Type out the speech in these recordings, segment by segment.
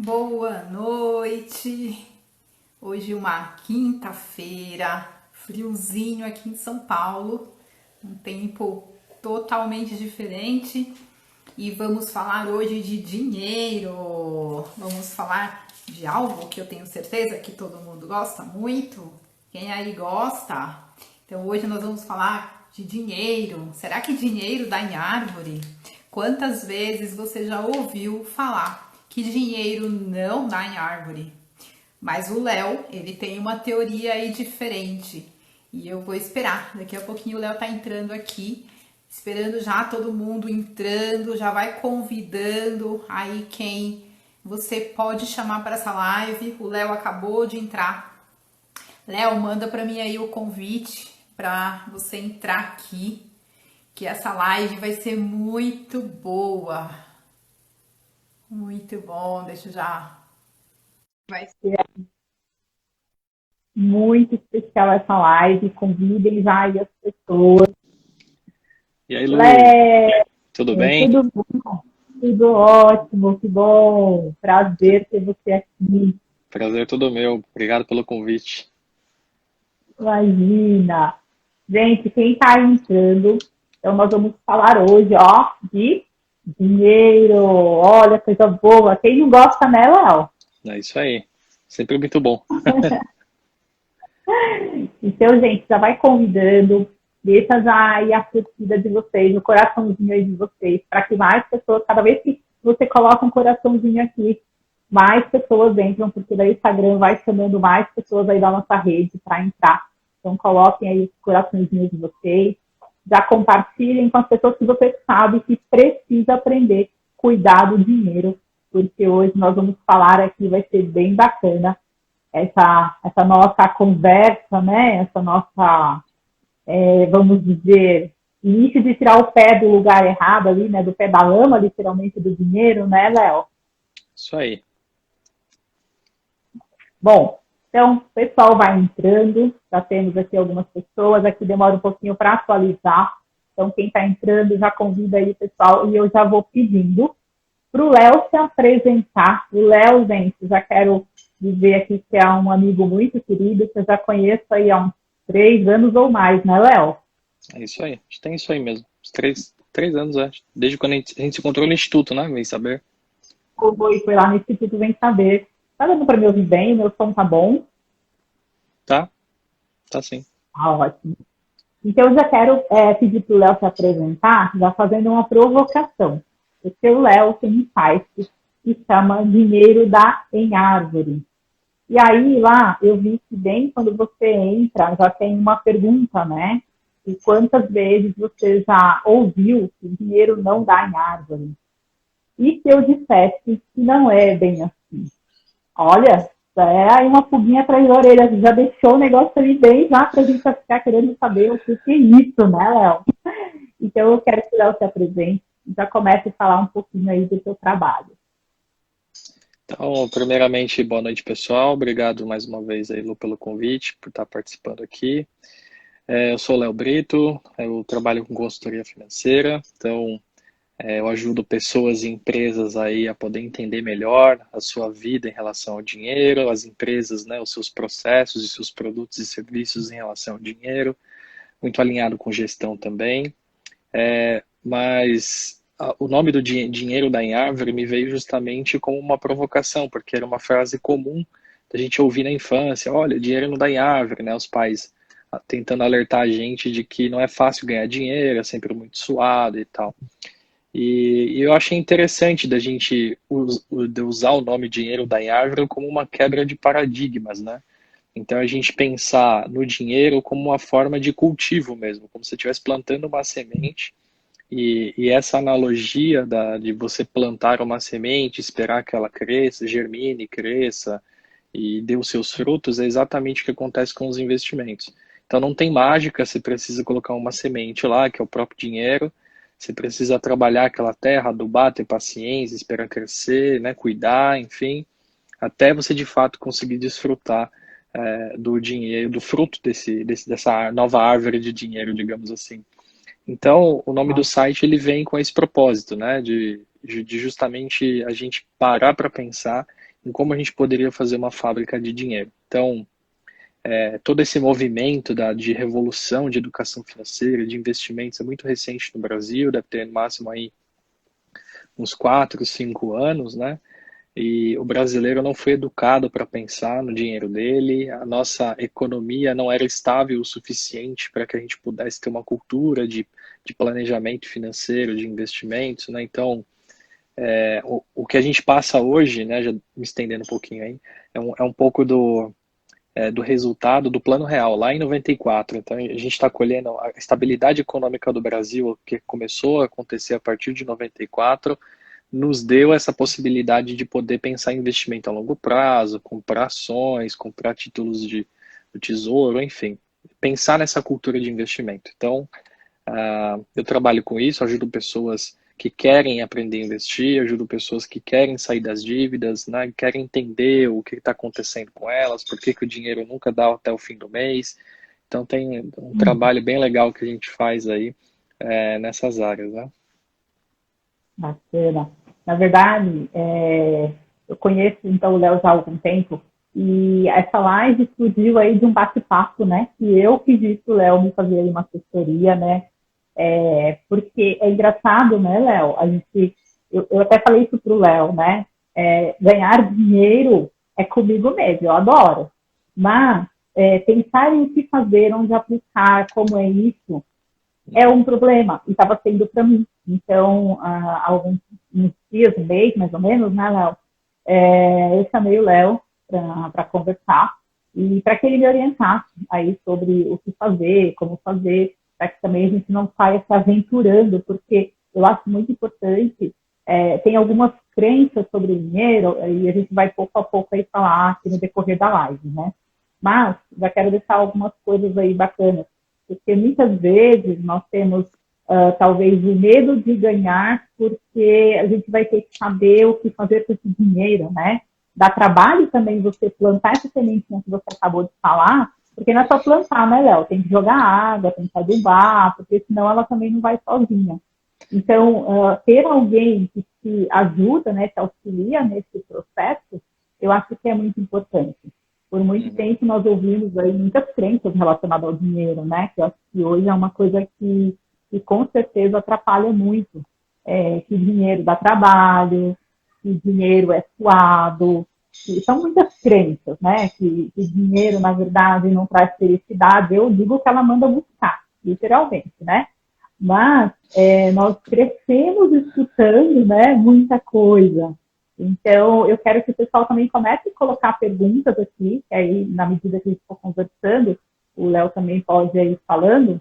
Boa noite. Hoje uma quinta-feira, friozinho aqui em São Paulo, um tempo totalmente diferente e vamos falar hoje de dinheiro. Vamos falar de algo que eu tenho certeza que todo mundo gosta muito. Quem aí gosta? Então hoje nós vamos falar de dinheiro. Será que dinheiro dá em árvore? Quantas vezes você já ouviu falar que dinheiro não dá em árvore? Mas o Léo, ele tem uma teoria aí diferente. E eu vou esperar. Daqui a pouquinho o Léo tá entrando aqui. Esperando já todo mundo entrando. Já vai convidando aí quem você pode chamar para essa live. O Léo acabou de entrar. Léo, manda para mim aí o convite para você entrar aqui. Que essa live vai ser muito boa. Muito bom. Deixa eu já. Vai ser muito especial essa live. Convidem já aí as pessoas. E aí, Lu, Lé, tudo bem? tudo bom? Tudo ótimo, que bom. Prazer ter você aqui. Prazer todo meu. Obrigado pelo convite. Imagina. Gente, quem está entrando, então nós vamos falar hoje, ó, de dinheiro. Olha, coisa boa. Quem não gosta, né, Léo? É isso aí. Sempre muito bom. Então, gente, já vai convidando, deixa já aí a curtida de vocês, o coraçãozinho aí de vocês, para que mais pessoas, cada vez que você coloca um coraçãozinho aqui, mais pessoas entram, porque daí o Instagram vai chamando mais pessoas aí da nossa rede para entrar. Então, coloquem aí os coraçõezinhos de vocês, já compartilhem com as pessoas que você sabe que precisa aprender a cuidar do dinheiro, porque hoje nós vamos falar aqui, vai ser bem bacana, essa nossa conversa, né? Essa nossa, vamos dizer, início de tirar o pé do lugar errado ali, né? Do pé da lama, literalmente, do dinheiro, né, Léo? Isso aí. Bom, então, o pessoal vai entrando, já temos aqui algumas pessoas, aqui demora um pouquinho para atualizar, então quem está entrando já convida aí o pessoal e eu já vou pedindo para o Léo se apresentar. O Léo, gente, já quero dizer aqui que é um amigo muito querido, que eu já conheço aí há uns 3 anos ou mais, né, Léo? É isso aí. A gente tem isso aí mesmo. Uns três anos, acho. Desde quando a gente se encontrou no Instituto, né? Vem saber. Foi lá no Instituto Vem Saber. Tá dando para me ouvir bem? O meu som tá bom? Tá? Tá sim. Ah, ótimo. Então, eu já quero pedir para o Léo se apresentar, já fazendo uma provocação. Porque o Léo tem um site que chama Dinheiro dá em Árvore. E aí, lá, eu vi que bem quando você entra, já tem uma pergunta, né? E quantas vezes você já ouviu que dinheiro não dá em árvore? E se eu dissesse que não é bem assim? Olha, já é aí uma pulguinha atrás da orelha, já deixou o negócio ali bem já para a gente ficar querendo saber o que é isso, né, Léo? Então eu quero que o Léo se apresente e já comece a falar um pouquinho aí do seu trabalho. Então, primeiramente, boa noite, pessoal. Obrigado mais uma vez aí, Lu, pelo convite, por estar participando aqui. Eu sou o Léo Brito, eu trabalho com consultoria financeira, então eu ajudo pessoas e empresas aí a poder entender melhor a sua vida em relação ao dinheiro, as empresas, né, os seus processos e seus produtos e serviços em relação ao dinheiro, muito alinhado com gestão também. Mas o nome do dinheiro da em árvore me veio justamente como uma provocação, porque era uma frase comum da gente ouvir na infância, olha, dinheiro não dá em árvore, né, os pais tentando alertar a gente de que não é fácil ganhar dinheiro, é sempre muito suado e tal. E eu achei interessante da gente usar o nome dinheiro da árvore como uma quebra de paradigmas, né? Então a gente pensar no dinheiro como uma forma de cultivo mesmo, como se você estivesse plantando uma semente e essa analogia de você plantar uma semente, esperar que ela cresça, germine, cresça e dê os seus frutos, é exatamente o que acontece com os investimentos. Então não tem mágica, você precisa colocar uma semente lá, que é o próprio dinheiro, você precisa trabalhar aquela terra, adubar, ter paciência, esperar crescer, né, cuidar, enfim, até você de fato conseguir desfrutar do dinheiro, do fruto dessa nova árvore de dinheiro, digamos assim. Então, o nome do site ele vem com esse propósito, né, de justamente a gente parar para pensar em como a gente poderia fazer uma fábrica de dinheiro. Então, todo esse movimento de revolução de educação financeira, de investimentos, é muito recente no Brasil, deve ter no máximo aí uns 4, 5 anos, né? E o brasileiro não foi educado para pensar no dinheiro dele, a nossa economia não era estável o suficiente para que a gente pudesse ter uma cultura de planejamento financeiro, de investimentos, né? Então, o que a gente passa hoje, né, já me estendendo um pouquinho aí, é um pouco do resultado do Plano Real, lá em 94. Então, a gente está colhendo a estabilidade econômica do Brasil, que começou a acontecer a partir de 94, nos deu essa possibilidade de poder pensar em investimento a longo prazo, comprar ações, comprar títulos do tesouro, enfim, pensar nessa cultura de investimento. Então, eu trabalho com isso, ajudo pessoas que querem aprender a investir, ajudo pessoas que querem sair das dívidas, né, querem entender o que está acontecendo com elas, por que o dinheiro nunca dá até o fim do mês. Então, tem um trabalho bem legal que a gente faz aí nessas áreas, né? Bacana. Na verdade, eu conheço então o Léo já há algum tempo e essa live surgiu aí de um bate-papo, né? E eu pedi para o Léo me fazer aí uma assessoria, né? Porque é engraçado, né, Léo? Eu até falei isso para o Léo, né? Ganhar dinheiro é comigo mesmo, eu adoro. Mas pensar em o que fazer, onde aplicar, como é isso, é um problema, e estava sendo para mim. Então, há alguns dias, um mês mais ou menos, né, Léo? Eu chamei o Léo para conversar e para que ele me orientasse aí sobre o que fazer, como fazer, para que também a gente não saia se aventurando, porque eu acho muito importante, tem algumas crenças sobre o dinheiro, e a gente vai pouco a pouco aí falar aqui no decorrer da live, né? Mas já quero deixar algumas coisas aí bacanas, porque muitas vezes nós temos talvez o medo de ganhar, porque a gente vai ter que saber o que fazer com esse dinheiro, né? Dá trabalho também você plantar essa sementinha que você acabou de falar, porque não é só plantar, né, Léo? Tem que jogar água, tem que adubar, porque senão ela também não vai sozinha. Então, ter alguém que te ajuda, né, te auxilia nesse processo, eu acho que é muito importante. Por muito tempo nós ouvimos aí muitas crenças relacionadas ao dinheiro, né? Que eu acho que hoje é uma coisa que com certeza atrapalha muito. Que dinheiro dá trabalho, que dinheiro é suado, que são muitas crenças, né? Que dinheiro, na verdade, não traz felicidade. Eu digo que ela manda buscar, literalmente, né? Mas nós crescemos escutando, né, muita coisa. Então, eu quero que o pessoal também comece a colocar perguntas aqui, que aí, na medida que a gente for conversando, o Léo também pode ir falando.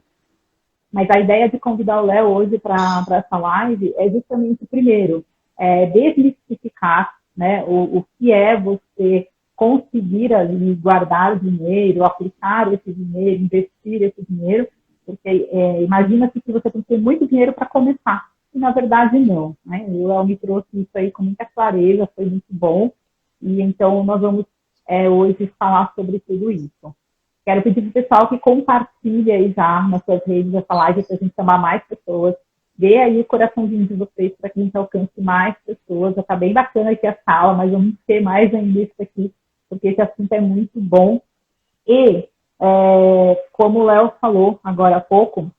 Mas a ideia de convidar o Léo hoje para essa live é justamente, primeiro, desmistificar, né, o que é você conseguir ali guardar dinheiro, aplicar esse dinheiro, investir esse dinheiro, porque imagina-se que você tem que ter muito dinheiro para começar. E, na verdade, não. Né? O Léo me trouxe isso aí com muita clareza, foi muito bom. E, então, nós vamos hoje falar sobre tudo isso. Quero pedir para o pessoal que compartilhe aí já nas suas redes essa live para a gente chamar mais pessoas. Dê aí o coraçãozinho de vocês para que a gente alcance mais pessoas. Já está bem bacana aqui a sala, mas vamos ter mais ainda isso aqui, porque esse assunto é muito bom. E, como o Léo falou agora há pouco,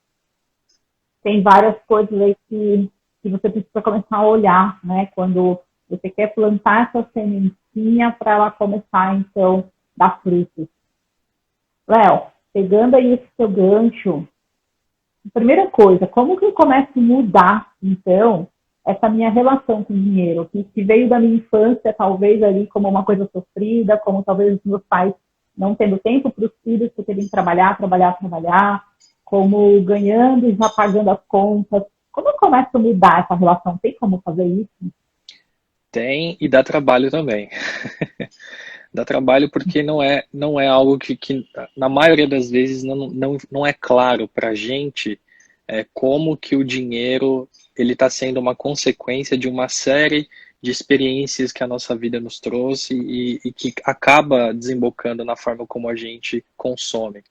tem várias coisas aí que você precisa começar a olhar, né? Quando você quer plantar essa sementinha para ela começar, então, a dar frutos. Léo, pegando aí esse seu gancho, primeira coisa, como que eu começo a mudar, então, essa minha relação com o dinheiro, que veio da minha infância, talvez ali como uma coisa sofrida, como talvez os meus pais não tendo tempo para os filhos, porque tem que trabalhar, como ganhando e já pagando as contas. Como eu começo a mudar essa relação? Tem como fazer isso? Tem, e dá trabalho também. Dá trabalho porque não é algo que na maioria das vezes não é claro para a gente como que o dinheiro ele está sendo uma consequência de uma série de experiências que a nossa vida nos trouxe e que acaba desembocando na forma como a gente consome.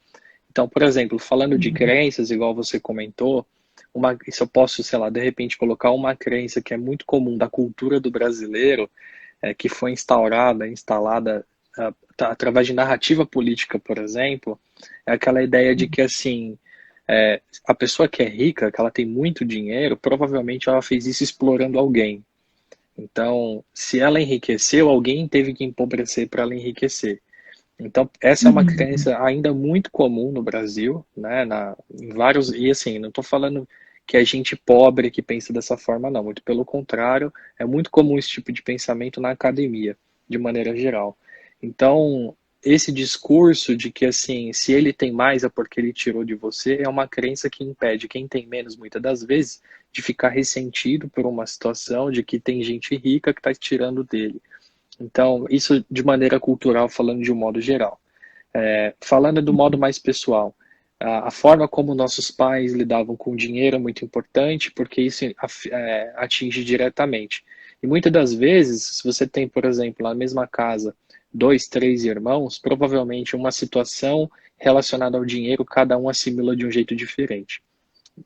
Então, por exemplo, falando de crenças, igual você comentou, se eu posso, sei lá, de repente colocar uma crença que é muito comum da cultura do brasileiro, que foi instalada através de narrativa política, por exemplo, é aquela ideia de que, assim, a pessoa que é rica, que ela tem muito dinheiro, provavelmente ela fez isso explorando alguém. Então, se ela enriqueceu, alguém teve que empobrecer para ela enriquecer. Então, essa é uma Uhum. crença ainda muito comum no Brasil, né? Em vários, e assim, não estou falando que é gente pobre que pensa dessa forma, não. Muito pelo contrário, é muito comum esse tipo de pensamento na academia, de maneira geral. Então, esse discurso de que, assim, se ele tem mais é porque ele tirou de você, é uma crença que impede quem tem menos, muitas das vezes, de ficar ressentido por uma situação de que tem gente rica que está tirando dele. Então, isso de maneira cultural, falando de um modo geral. Falando do modo mais pessoal, a forma como nossos pais lidavam com o dinheiro é muito importante, porque isso atinge diretamente. E muitas das vezes, se você tem, por exemplo, na mesma casa, dois, três irmãos, provavelmente uma situação relacionada ao dinheiro, cada um assimila de um jeito diferente.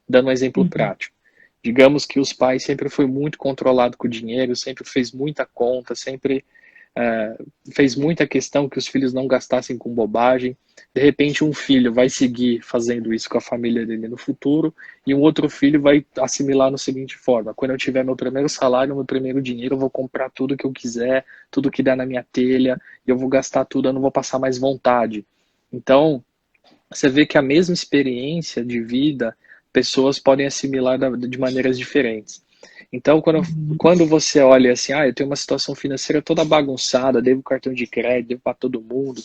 Dando um exemplo Uhum. prático. Digamos que os pais sempre foi muito controlado com o dinheiro, sempre fez muita conta, sempre é, fez muita questão que os filhos não gastassem com bobagem. De repente, um filho vai seguir fazendo isso com a família dele no futuro, e um outro filho vai assimilar no seguinte forma: quando eu tiver meu primeiro salário, meu primeiro dinheiro, eu vou comprar tudo que eu quiser, tudo que der na minha telha, e eu vou gastar tudo, eu não vou passar mais vontade. Então, você vê que a mesma experiência de vida, pessoas podem assimilar de maneiras diferentes. Então, Uhum. quando você olha assim, eu tenho uma situação financeira toda bagunçada, devo cartão de crédito, devo para todo mundo.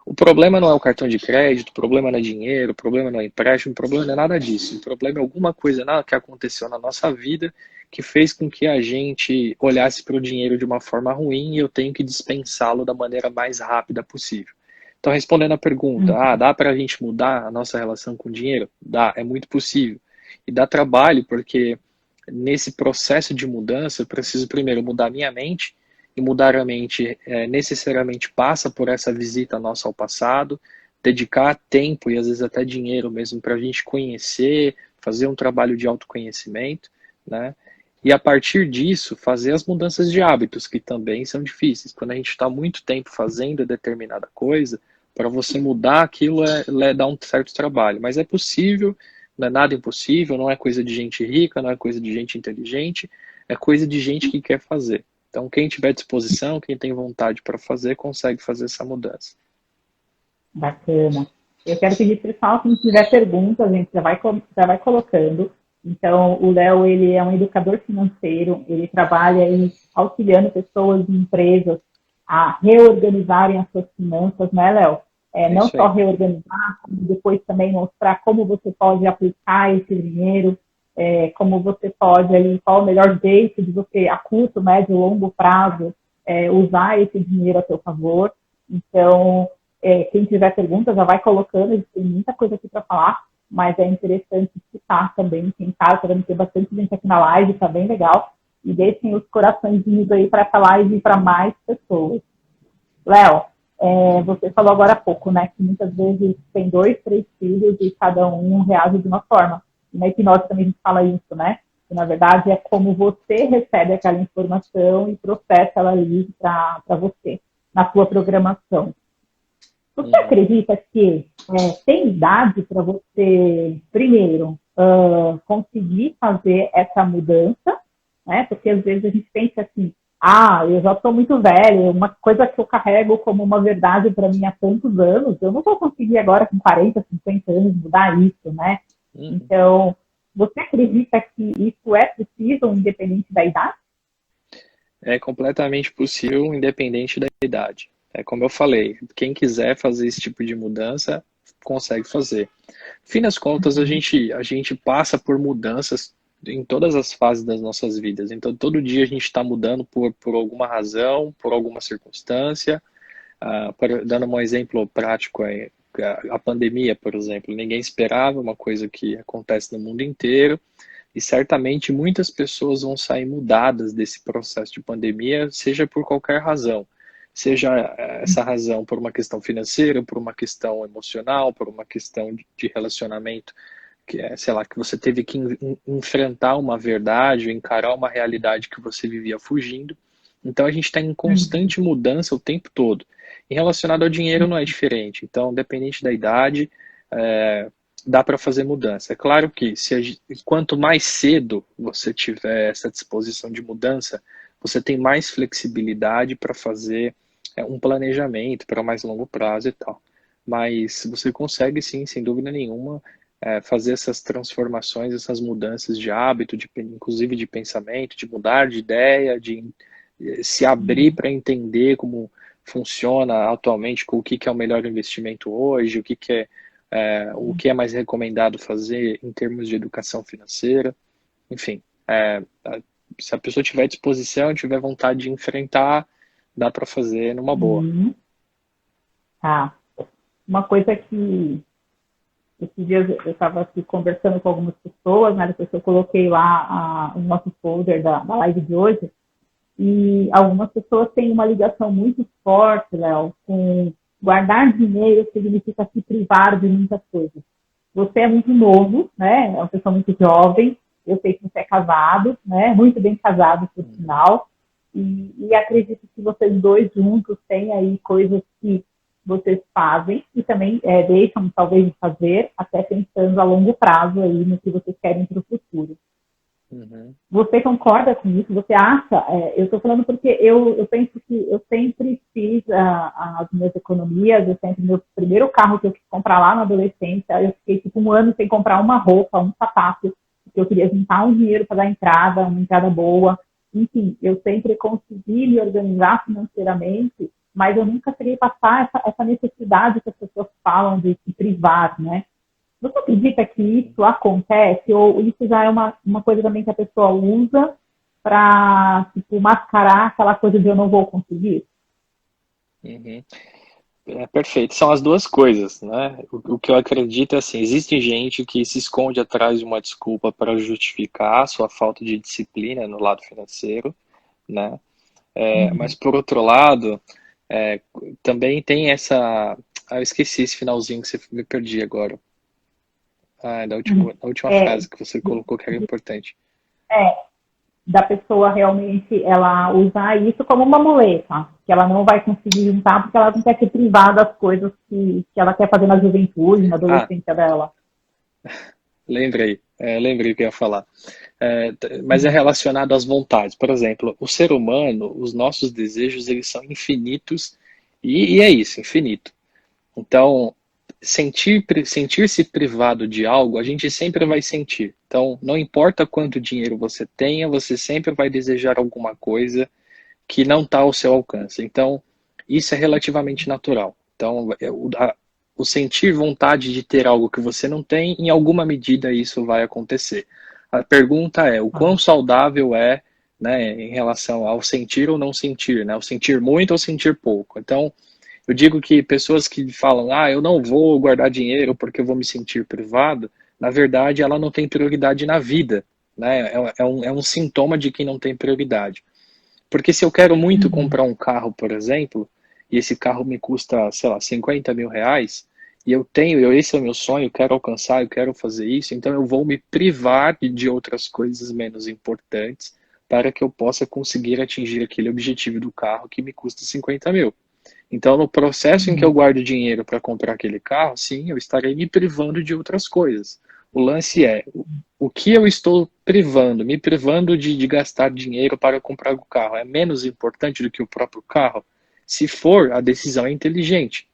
O problema não é o cartão de crédito, o problema não é dinheiro, o problema não é empréstimo, o problema não é nada disso. O problema é alguma coisa que aconteceu na nossa vida que fez com que a gente olhasse para o dinheiro de uma forma ruim e eu tenho que dispensá-lo da maneira mais rápida possível. Então, respondendo a pergunta, Uhum. dá para a gente mudar a nossa relação com o dinheiro? Dá, é muito possível. E dá trabalho, porque nesse processo de mudança, eu preciso primeiro mudar minha mente, e mudar a mente necessariamente passa por essa visita nossa ao passado, dedicar tempo e às vezes até dinheiro mesmo para a gente conhecer, fazer um trabalho de autoconhecimento, né? E a partir disso, fazer as mudanças de hábitos, que também são difíceis. Quando a gente está muito tempo fazendo determinada coisa, para você mudar aquilo dá um certo trabalho. Mas é possível, não é nada impossível, não é coisa de gente rica, não é coisa de gente inteligente, é coisa de gente que quer fazer. Então, quem tiver disposição, quem tem vontade para fazer, consegue fazer essa mudança. Bacana. Eu quero pedir para o pessoal, se tiver perguntas, a gente já vai colocando. Então, o Léo, ele é um educador financeiro, ele trabalha aí auxiliando pessoas e empresas a reorganizarem as suas finanças, né, Léo? É Não isso só aí. reorganizar, como depois também mostrar como você pode aplicar esse dinheiro, como você pode, ali, qual o melhor jeito de você, a curto, médio, longo prazo, usar esse dinheiro a seu favor. Então, quem tiver perguntas já vai colocando, a gente tem muita coisa aqui para falar, mas é interessante escutar também. Quem sabe, tá vendo ter bastante gente aqui na live, tá bem legal. E deixem os coraçõezinhos aí para essa live e para mais pessoas. Léo, você falou agora há pouco, né, que muitas vezes tem dois, três filhos e cada um reage de uma forma. E na hipnose também a gente fala isso, né? Que na verdade é como você recebe aquela informação e processa ela ali para você, na sua programação. Você Uhum. acredita que tem idade para você, primeiro, conseguir fazer essa mudança, né? Porque às vezes a gente pensa assim, eu já estou muito velho, uma coisa que eu carrego como uma verdade para mim há tantos anos, eu não vou conseguir agora com 40, 50 anos mudar isso, né? Uhum. Então, você acredita que isso é possível independente da idade? É completamente possível, independente da idade. É como eu falei, quem quiser fazer esse tipo de mudança, consegue fazer. Fim das contas, a gente passa por mudanças em todas as fases das nossas vidas. Então, todo dia a gente está mudando por alguma razão, por alguma circunstância. Dando um exemplo prático, a pandemia, por exemplo, ninguém esperava, uma coisa que acontece no mundo inteiro, e certamente muitas pessoas vão sair mudadas desse processo de pandemia, seja por qualquer razão. Seja essa razão por uma questão financeira, por uma questão emocional, por uma questão de relacionamento, que é, sei lá, que você teve que enfrentar uma verdade, encarar uma realidade que você vivia fugindo. Então a gente está em constante mudança o tempo todo. E relacionado ao dinheiro não é diferente. Então, independente da idade, dá para fazer mudança. É claro que quanto mais cedo você tiver essa disposição de mudança, você tem mais flexibilidade para fazer um planejamento para mais longo prazo e tal. Mas você consegue sim, sem dúvida nenhuma, fazer essas transformações, essas mudanças de hábito, inclusive de pensamento, de mudar de ideia, de se abrir para entender como funciona atualmente, o que é o melhor investimento hoje, o que é mais recomendado fazer em termos de educação financeira, enfim. Se a pessoa tiver disposição, tiver vontade de enfrentar, dá para fazer numa boa. Tá. Uma coisa que esses dias eu estava aqui conversando com algumas pessoas, né? Depois que eu coloquei lá o nosso folder da live de hoje, e algumas pessoas têm uma ligação muito forte, Léo, com guardar dinheiro significa se privar de muitas coisas. Você é muito novo, né? É uma pessoa muito jovem. Eu sei que você é casado, né? Muito bem casado, por sinal. E acredito que vocês dois juntos têm aí coisas que vocês fazem e também deixam, talvez, de fazer, até pensando a longo prazo aí no que vocês querem para o futuro. Uhum. Você concorda com isso? Você acha? Eu estou falando porque eu penso que eu sempre fiz as minhas economias, meu primeiro carro que eu quis comprar lá na adolescência, eu fiquei tipo 1 ano sem comprar uma roupa, um sapato, porque eu queria juntar um dinheiro para dar entrada, uma entrada boa. Enfim, eu sempre consegui me organizar financeiramente, mas eu nunca cheguei a passar essa necessidade que as pessoas falam de se privar, né? Você acredita que isso acontece ou isso já é uma coisa também que a pessoa usa para, tipo, mascarar aquela coisa de eu não vou conseguir? Uhum. Perfeito, são as duas coisas, né? O que eu acredito é assim, existe gente que se esconde atrás de uma desculpa para justificar a sua falta de disciplina no lado financeiro, né? Mas por outro lado, também tem essa... eu esqueci esse finalzinho que você me perdi agora. Da última frase que você colocou que era importante. Da pessoa realmente ela usar isso como uma muleta, que ela não vai conseguir juntar porque ela não quer se privar das coisas que ela quer fazer na juventude, na adolescência dela. Lembrei o que eu ia falar. Mas é relacionado às vontades. Por exemplo, o ser humano, os nossos desejos, eles são infinitos e é isso, infinito. Então, sentir-se privado de algo, a gente sempre vai sentir. Então, não importa quanto dinheiro você tenha, você sempre vai desejar alguma coisa que não está ao seu alcance. Então, isso é relativamente natural. Então, o sentir vontade de ter algo que você não tem, em alguma medida isso vai acontecer. A pergunta é, o quão saudável é, né, em relação ao sentir ou não sentir, né? O sentir muito ou sentir pouco. Então, eu digo que pessoas que falam, eu não vou guardar dinheiro porque eu vou me sentir privado, na verdade, ela não tem prioridade na vida, né? É um sintoma de quem não tem prioridade. Porque se eu quero muito comprar um carro, por exemplo, e esse carro me custa, sei lá, 50 mil reais, e esse é o meu sonho, eu quero alcançar, eu quero fazer isso, então eu vou me privar de outras coisas menos importantes para que eu possa conseguir atingir aquele objetivo do carro que me custa 50 mil. Então, no processo em que eu guardo dinheiro para comprar aquele carro, sim, eu estarei me privando de outras coisas. O lance é, o que eu estou me privando de gastar dinheiro para comprar o carro, é menos importante do que o próprio carro? Se for, a decisão é inteligente.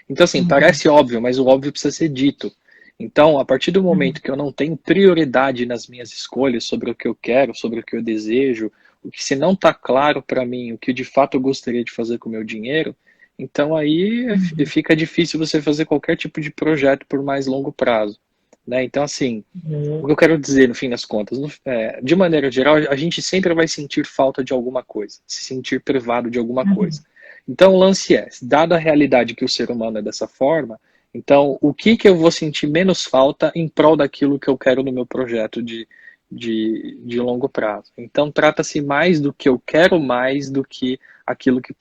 Então, assim, parece óbvio, mas o óbvio precisa ser dito. Então, a partir do momento que eu não tenho prioridade nas minhas escolhas sobre o que eu quero, sobre o que eu desejo, o que se não está claro para mim, o que de fato eu gostaria de fazer com o meu dinheiro, então aí fica difícil você fazer qualquer tipo de projeto por mais longo prazo. Né? Então, assim, o que eu quero dizer, no fim das contas, de maneira geral, a gente sempre vai sentir falta de alguma coisa, se sentir privado de alguma coisa. Então, o lance é, dada a realidade que o ser humano é dessa forma, então, o que eu vou sentir menos falta em prol daquilo que eu quero no meu projeto de longo prazo? Então, trata-se mais do que eu quero mais do que aquilo que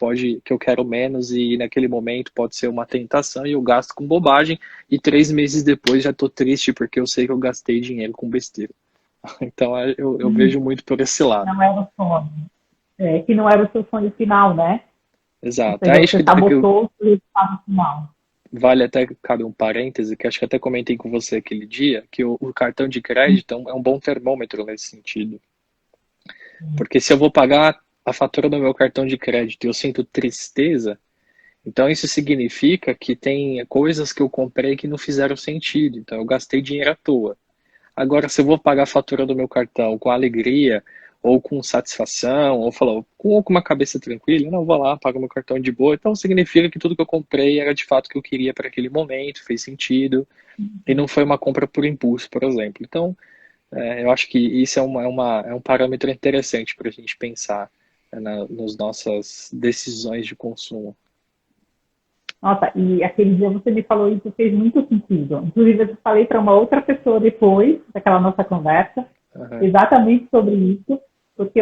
eu quero menos e naquele momento pode ser uma tentação e eu gasto com bobagem e 3 meses depois já estou triste porque eu sei que eu gastei dinheiro com besteira. Então, eu vejo muito por esse lado. Não era o sonho. que não era o seu sonho final, né? Ou Exato. seja, Aí acho você sabotou o resultado final. vale até, cabe um parêntese, que acho que até comentei com você aquele dia, que o cartão de crédito é um bom termômetro nesse sentido. Porque se eu vou pagar a fatura do meu cartão de crédito e eu sinto tristeza, então isso significa que tem coisas que eu comprei que não fizeram sentido. Então eu gastei dinheiro à toa. Agora, se eu vou pagar a fatura do meu cartão com alegria, ou com satisfação, ou falar com uma cabeça tranquila, não, vou lá, pago meu cartão de boa, então significa que tudo que eu comprei era de fato o que eu queria para aquele momento, fez sentido, e não foi uma compra por impulso, por exemplo. Então, eu acho que isso é um parâmetro interessante para a gente pensar, né, nas nossas decisões de consumo. Nossa, e aquele dia você me falou isso, fez muito sentido. Inclusive, eu falei para uma outra pessoa depois daquela nossa conversa, Uhum. exatamente sobre isso, porque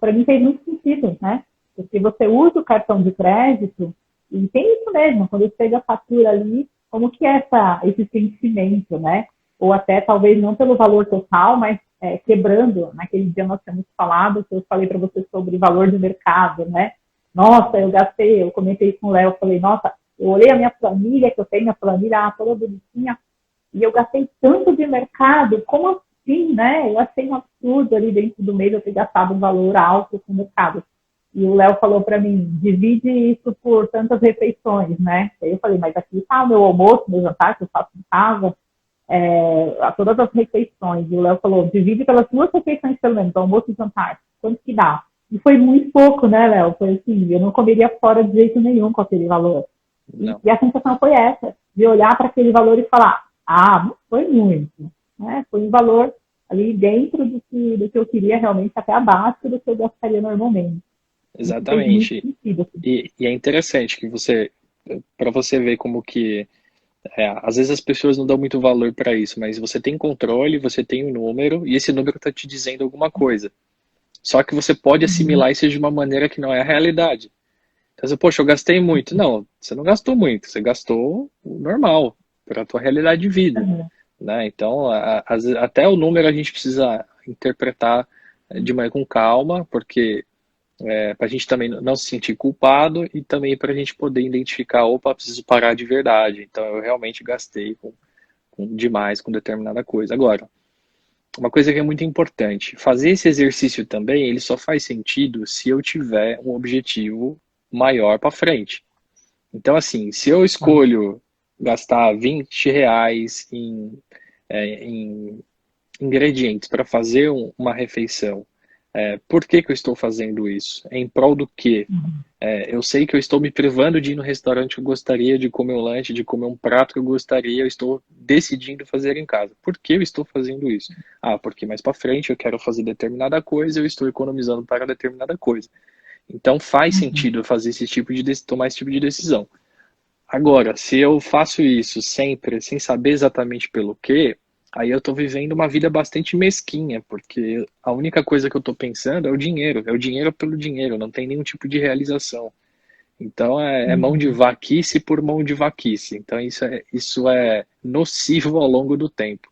para mim fez muito sentido, né? Porque você usa o cartão de crédito e tem isso mesmo, quando chega a fatura ali, como que é esse sentimento, né? Ou até talvez não pelo valor total, mas quebrando. Naquele dia nós tínhamos falado, que eu falei para você sobre valor de mercado, né? Nossa, eu comentei com o Léo, falei, nossa, eu olhei a minha planilha, que eu tenho a planilha toda bonitinha, e eu gastei tanto de mercado, como assim, né? Eu achei um absurdo ali dentro do mês eu ter gastado um valor alto com o mercado. E o Léo falou para mim, divide isso por tantas refeições, né? Aí eu falei, mas aqui está o meu almoço, meu jantar, que eu faço em casa, a todas as refeições. E o Léo falou, divide pelas duas refeições pelo menos, almoço e jantar. Quanto que dá? E foi muito pouco, né, Léo? Foi assim, eu não comeria fora de jeito nenhum com aquele valor. Não, E a sensação foi essa, de olhar para aquele valor e falar, não foi muito. Né? Foi um valor ali dentro do que eu queria realmente, até abaixo do que eu gastaria normalmente. Isso fez muito exatamente. sentido. Assim. E é interessante que para você ver como que às vezes as pessoas não dão muito valor para isso, mas você tem controle, você tem um número e esse número está te dizendo alguma coisa. Só que você pode Uhum. assimilar isso de uma maneira que não é a realidade. Então, você, poxa, eu gastei muito. Não, você não gastou muito, você gastou o normal para a tua realidade de vida, Uhum. né? Então, até o número a gente precisa interpretar de manhã com calma, porque para a gente também não se sentir culpado e também para a gente poder identificar, opa, preciso parar de verdade. Então, eu realmente gastei com demais com determinada coisa. Agora, uma coisa que é muito importante, fazer esse exercício também, ele só faz sentido se eu tiver um objetivo maior para frente. Então, assim, se eu escolho gastar R$ 20 em ingredientes para fazer uma refeição, por que que eu estou fazendo isso? Em prol do quê? Eu sei que eu estou me privando de ir no restaurante que eu gostaria, de comer um lanche, de comer um prato que eu gostaria, eu estou decidindo fazer em casa. Por que eu estou fazendo isso? Porque mais para frente eu quero fazer determinada coisa, eu estou economizando para determinada coisa. Então faz Uhum. sentido eu fazer tomar esse tipo de decisão. Agora, se eu faço isso sempre, sem saber exatamente pelo quê, aí eu estou vivendo uma vida bastante mesquinha, porque a única coisa que eu estou pensando é o dinheiro pelo dinheiro, não tem nenhum tipo de realização. Então é mão de Uhum. vaquice por mão de vaquice. Então isso é nocivo ao longo do tempo.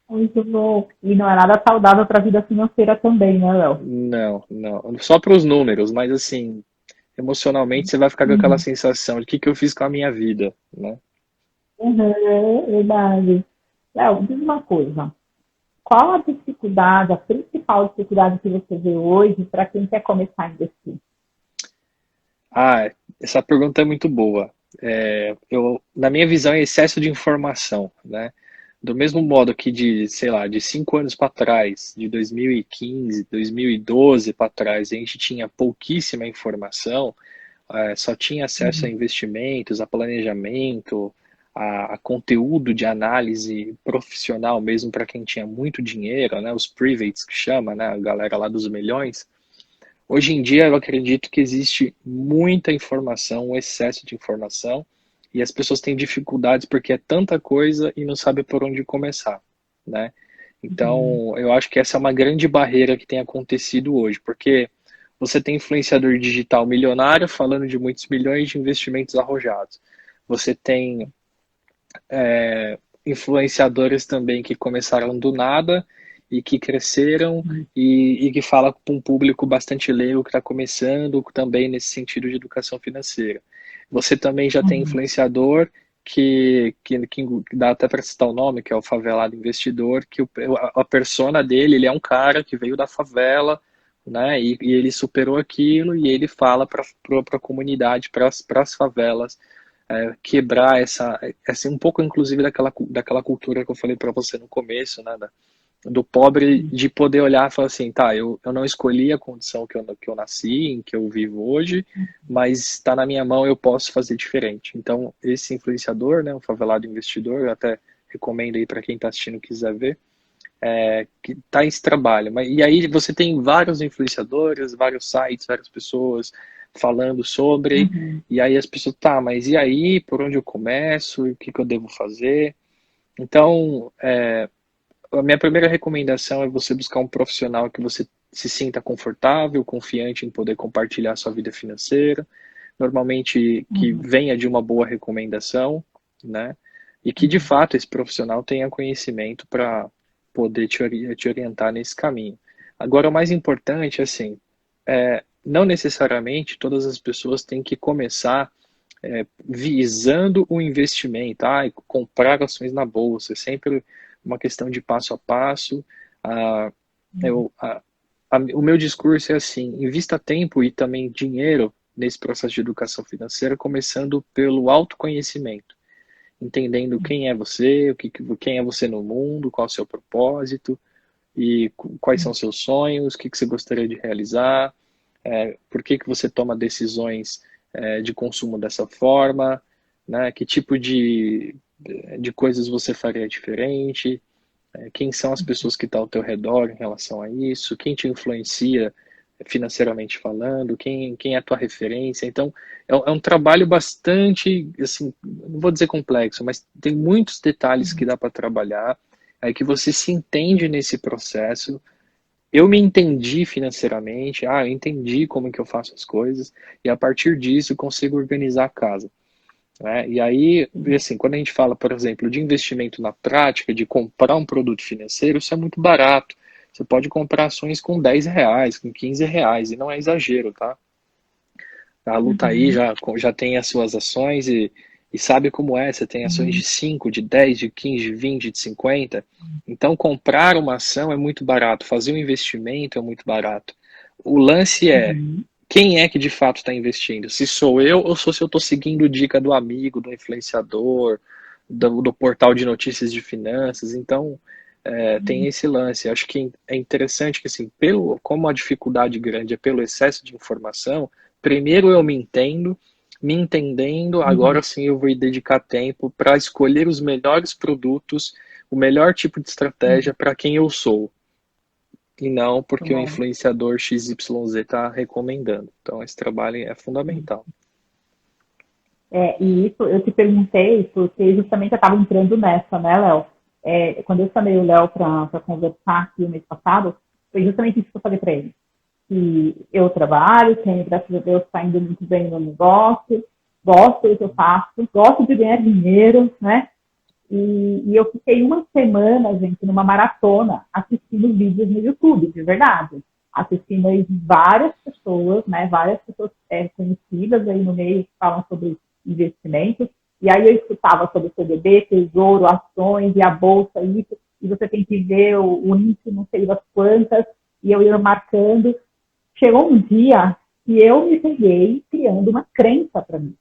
Muito bom. E não é nada saudável para a vida financeira também, né, Léo? Não, não. Só para os números, mas assim, emocionalmente você vai ficar com aquela Uhum. sensação de que eu fiz com a minha vida, né? Uhum, verdade. Léo, diz uma coisa. Qual a dificuldade, a principal dificuldade que você vê hoje para quem quer começar a investir? Essa pergunta é muito boa. Na minha visão, é excesso de informação, né? Do mesmo modo que sei lá, de 5 anos para trás, de 2015, 2012 para trás, a gente tinha pouquíssima informação, só tinha acesso a Uhum. investimentos, a planejamento, a conteúdo de análise profissional mesmo para quem tinha muito dinheiro, né? Os privates que chama, né? A galera lá dos milhões. Hoje em dia, eu acredito que existe muita informação, um excesso de informação, e as pessoas têm dificuldades porque é tanta coisa e não sabem por onde começar, né? Uhum. Então, eu acho que essa é uma grande barreira que tem acontecido hoje, porque você tem influenciador digital milionário falando de muitos milhões de investimentos arrojados. Você tem influenciadores também que começaram do nada e que cresceram e que fala para um público bastante leigo que está começando também nesse sentido de educação financeira. Você também já tem influenciador que dá até para citar o nome, que é o Favelado Investidor, que a persona dele, ele é um cara que veio da favela, né, e ele superou aquilo e ele fala para a comunidade, para as favelas, quebrar essa um pouco inclusive daquela cultura que eu falei para você no começo, né, do pobre, de poder olhar e falar assim, tá, eu não escolhi a condição que eu nasci, em que eu vivo hoje, mas está na minha mão, eu posso fazer diferente. Então, esse influenciador, né, o Favelado Investidor, eu até recomendo aí para quem está assistindo e quiser ver, que tá esse trabalho. E aí você tem vários influenciadores, vários sites, várias pessoas falando sobre, e aí as pessoas, tá, mas e aí, por onde eu começo, o que eu devo fazer? Então, a minha primeira recomendação é você buscar um profissional que você se sinta confortável, confiante em poder compartilhar sua vida financeira, normalmente que venha de uma boa recomendação, né? E que de fato esse profissional tenha conhecimento para poder te orientar nesse caminho. Agora, o mais importante, assim, não necessariamente todas as pessoas têm que começar visando o investimento, comprar ações na bolsa, é sempre uma questão de passo a passo. O meu discurso é assim, invista tempo e também dinheiro nesse processo de educação financeira, começando pelo autoconhecimento, entendendo quem é você, quem é você no mundo, qual é o seu propósito, e quais são seus sonhos, o que você gostaria de realizar, por que você toma decisões de consumo dessa forma, né? Que tipo de coisas você faria diferente, quem são as pessoas que estão ao teu redor em relação a isso, quem te influencia financeiramente falando, quem é a tua referência. Então, é um trabalho bastante, assim, não vou dizer complexo, mas tem muitos detalhes que dá para trabalhar, que você se entende nesse processo. Eu me entendi financeiramente, eu entendi como que eu faço as coisas, e a partir disso eu consigo organizar a casa. Né? E aí, assim, quando a gente fala, por exemplo, de investimento na prática, de comprar um produto financeiro, isso é muito barato. Você pode comprar ações com R$10, com R$15, e não é exagero, tá? A Lu tá aí, já tem as suas ações e sabe como é, você tem ações de 5, de 10, de 15, de 20, de 50. Então, comprar uma ação é muito barato, fazer um investimento é muito barato. O lance é, quem é que de fato está investindo? Se sou eu ou se eu estou seguindo dica do amigo, do influenciador, do portal de notícias de finanças. Então, tem esse lance. Acho que é interessante que, assim, como a dificuldade grande é pelo excesso de informação, primeiro eu me entendendo, agora sim eu vou dedicar tempo para escolher os melhores produtos, o melhor tipo de estratégia para quem eu sou. E não porque o influenciador XYZ está recomendando. Então, esse trabalho é fundamental. E isso eu te perguntei, porque justamente eu estava entrando nessa, né, Léo? Quando eu chamei o Léo para conversar aqui o mês passado, foi justamente isso que eu falei para ele. Que eu trabalho, tenho, graças a Deus, está indo muito bem no negócio, gosto do que eu faço, gosto de ganhar dinheiro, né? E eu fiquei uma semana, gente, numa maratona, assistindo vídeos no YouTube, de verdade. Assistindo aí várias pessoas, né? Várias pessoas conhecidas aí no meio que falam sobre investimentos. E aí eu escutava sobre CDB, tesouro, ações e a bolsa, isso. E você tem que ver o índice, não sei das quantas. E eu ia marcando. Chegou um dia que eu me peguei criando uma crença para mim.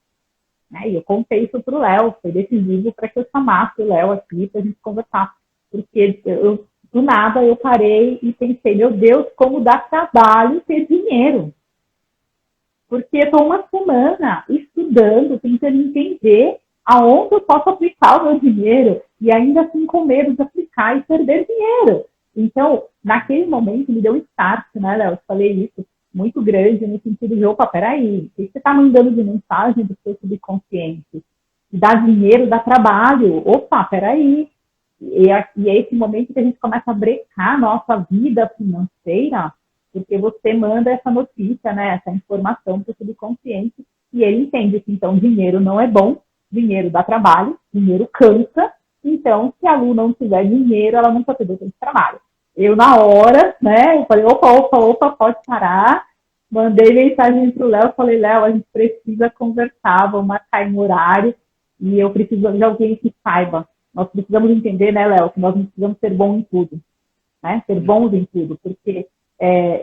E eu contei isso para o Léo, foi decisivo para que eu chamasse o Léo aqui para a gente conversar. Porque do nada eu parei e pensei, meu Deus, como dá trabalho ter dinheiro. Porque eu estou uma semana estudando, tentando entender aonde eu posso aplicar o meu dinheiro e ainda assim com medo de aplicar e perder dinheiro. Então, naquele momento me deu um start, né, Léo? Eu falei isso, muito grande no sentido de, opa, peraí, o que você está mandando de mensagem do seu subconsciente? Dá dinheiro, dá trabalho. Opa, peraí. E é esse momento que a gente começa a brecar a nossa vida financeira, porque você manda essa notícia, né, essa informação para o subconsciente, e ele entende que, então, dinheiro não é bom, dinheiro dá trabalho, dinheiro cansa, então, se a Lu não tiver dinheiro, ela não pode ter tanto trabalho. eu na hora, né, eu falei, opa, pode parar. Mandei mensagem pro Léo, falei, Léo, a gente precisa conversar, vamos marcar em um horário, e eu preciso de alguém que saiba. Nós precisamos entender, né, Léo, que nós não precisamos ser bons em tudo, né, ser bons em tudo, porque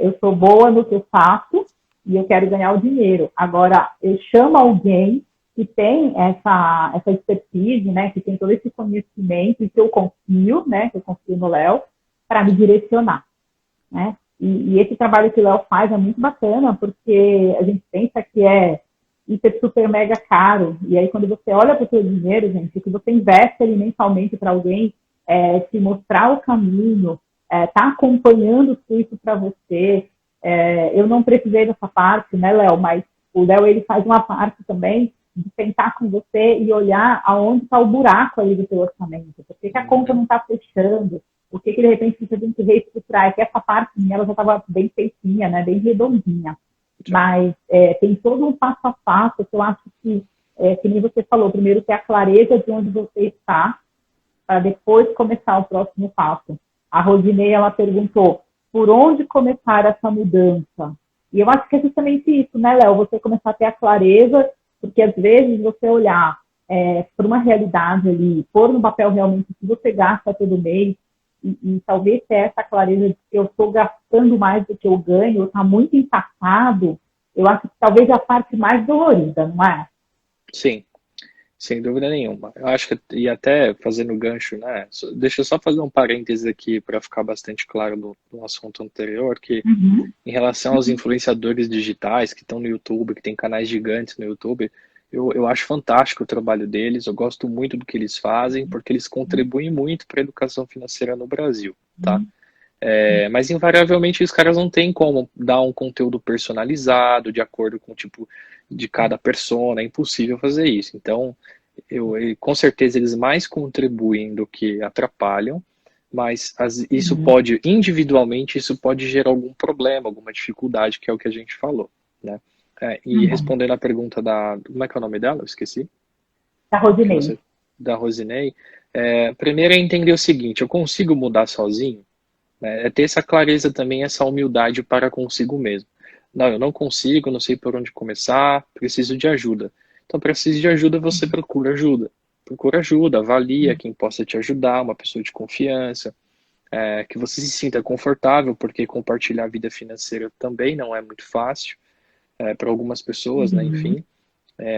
eu sou boa no que eu faço e eu quero ganhar o dinheiro. Agora, eu chamo alguém que tem essa expertise, né, que tem todo esse conhecimento e que eu confio, né, que eu confio no Léo, para me direcionar, né? E esse trabalho que o Léo faz é muito bacana, porque a gente pensa que é hiper, super, mega caro. E aí, quando você olha para o seu dinheiro, gente, que você investe ali mensalmente para alguém te mostrar o caminho, tá acompanhando tudo isso para você. Eu não precisei dessa parte, né, Léo? Mas o Léo, ele faz uma parte também de sentar com você e olhar aonde está o buraco ali do seu orçamento. Por que a conta não está fechando? Por que de repente você tem que reestruturar? É que essa parte minha, ela já estava bem feitinha, né? Bem redondinha. Mas tem todo um passo a passo que eu acho que nem você falou, primeiro ter a clareza de onde você está, para depois começar o próximo passo. A Rosinei, ela perguntou, por onde começar essa mudança? E eu acho que é justamente isso, né, Léo? Você começar a ter a clareza, porque às vezes você olhar para uma realidade ali, pôr no papel realmente o que você gasta todo mês, e talvez ter essa clareza de que eu estou gastando mais do que eu ganho, está muito empatado, eu acho que talvez é a parte mais dolorida, não é? Sim, sem dúvida nenhuma. Eu acho que, e até fazendo gancho, né? Deixa eu só fazer um parêntese aqui para ficar bastante claro no assunto anterior, que em relação aos influenciadores digitais que estão no YouTube, que tem canais gigantes no YouTube, eu acho fantástico o trabalho deles, eu gosto muito do que eles fazem, porque eles contribuem muito para a educação financeira no Brasil, tá? Mas invariavelmente os caras não têm como dar um conteúdo personalizado, de acordo com o tipo de cada persona, é impossível fazer isso. Então, com certeza eles mais contribuem do que atrapalham, mas isso pode, individualmente, isso pode gerar algum problema, alguma dificuldade, que é o que a gente falou, né? E respondendo a pergunta como é que é o nome dela? Eu esqueci. Da Rosinei. Da Rosinei. Primeiro é entender o seguinte, eu consigo mudar sozinho? É ter essa clareza também, essa humildade para consigo mesmo. Não, eu não consigo, não sei por onde começar, preciso de ajuda. Então, preciso de ajuda, você procura ajuda. Procura ajuda, avalia quem possa te ajudar, uma pessoa de confiança, que você se sinta confortável, porque compartilhar a vida financeira também não é muito fácil para algumas pessoas, né? Enfim.